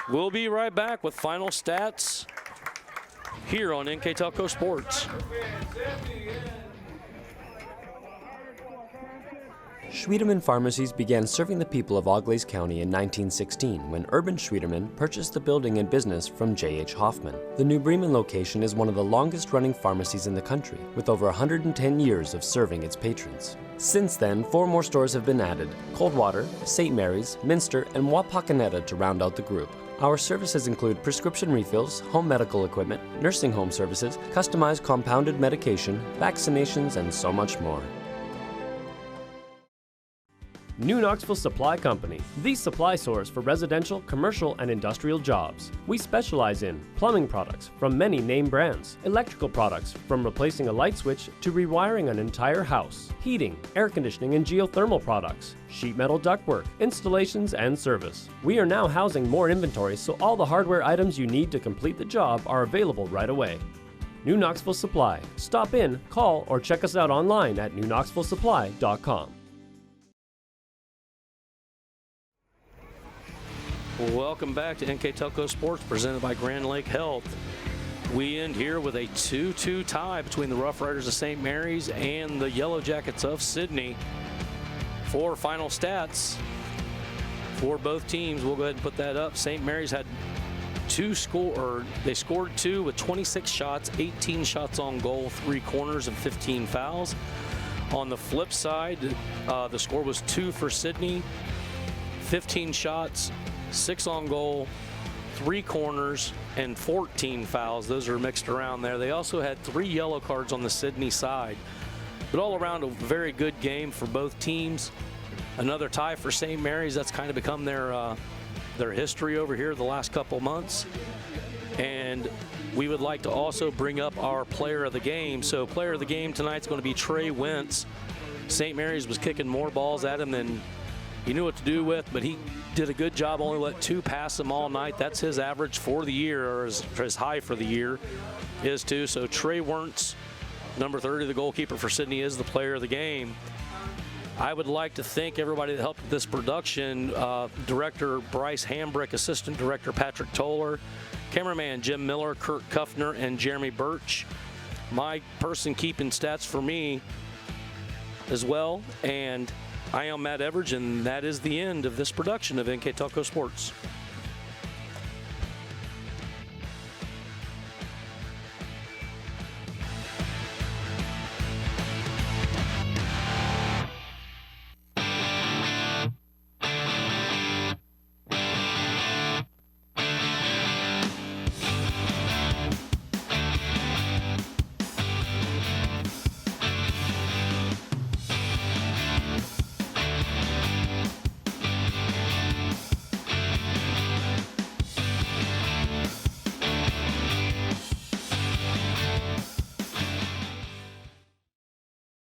We'll be right back with final stats here on NKTelco Sports. Schwiedemann Pharmacies began serving the people of Auglaize County in 1916 when Urban Schwiedemann purchased the building and business from J.H. Hoffman. The New Bremen location is one of the longest-running pharmacies in the country, with over 110 years of serving its patrons. Since then, 4 more stores have been added: Coldwater, St. Mary's, Minster, and Wapakoneta to round out the group. Our services include prescription refills, home medical equipment, nursing home services, customized compounded medication, vaccinations, and so much more. New Knoxville Supply Company, the supply source for residential, commercial, and industrial jobs. We specialize in plumbing products from many name brands, electrical products from replacing a light switch to rewiring an entire house, heating, air conditioning, and geothermal products, sheet metal ductwork, installations, and service. We are now housing more inventory, so all the hardware items you need to complete the job are available right away. New Knoxville Supply. Stop in, call, or check us out online at newknoxvillesupply.com. Welcome back to NKTelco Sports, presented by Grand Lake Health. We end here with a 2-2 tie between the Rough Riders of St. Mary's and the Yellow Jackets of Sidney. 4 final stats for both teams. We'll go ahead and put that up. St. Mary's had they scored 2 with 26 shots, 18 shots on goal, 3 corners, and 15 fouls. On the flip side, the score was 2 for Sidney, 15 shots, 6 on goal, 3 corners, and 14 fouls. Those are mixed around there. They also had 3 yellow cards on the Sidney side. But all around, a very good game for both teams. Another tie for St. Mary's. That's kind of become their history over here the last couple months. And we would like to also bring up our player of the game. So player of the game tonight's going to be Trey Wentz. St. Mary's was kicking more balls at him than he knew what to do with, but he did a good job. Only let 2 pass him all night. That's his average for the year, or his high for the year is 2. So Trey Wentz, number 30, the goalkeeper for Sidney, is the player of the game. I would like to thank everybody that helped with this production. Director Bryce Hambrick, Assistant Director Patrick Toller, cameraman Jim Miller, Kurt Kuffner, and Jeremy Birch. My person keeping stats for me as well. And I am Matt Everidge, and that is the end of this production of NKTelco Sports.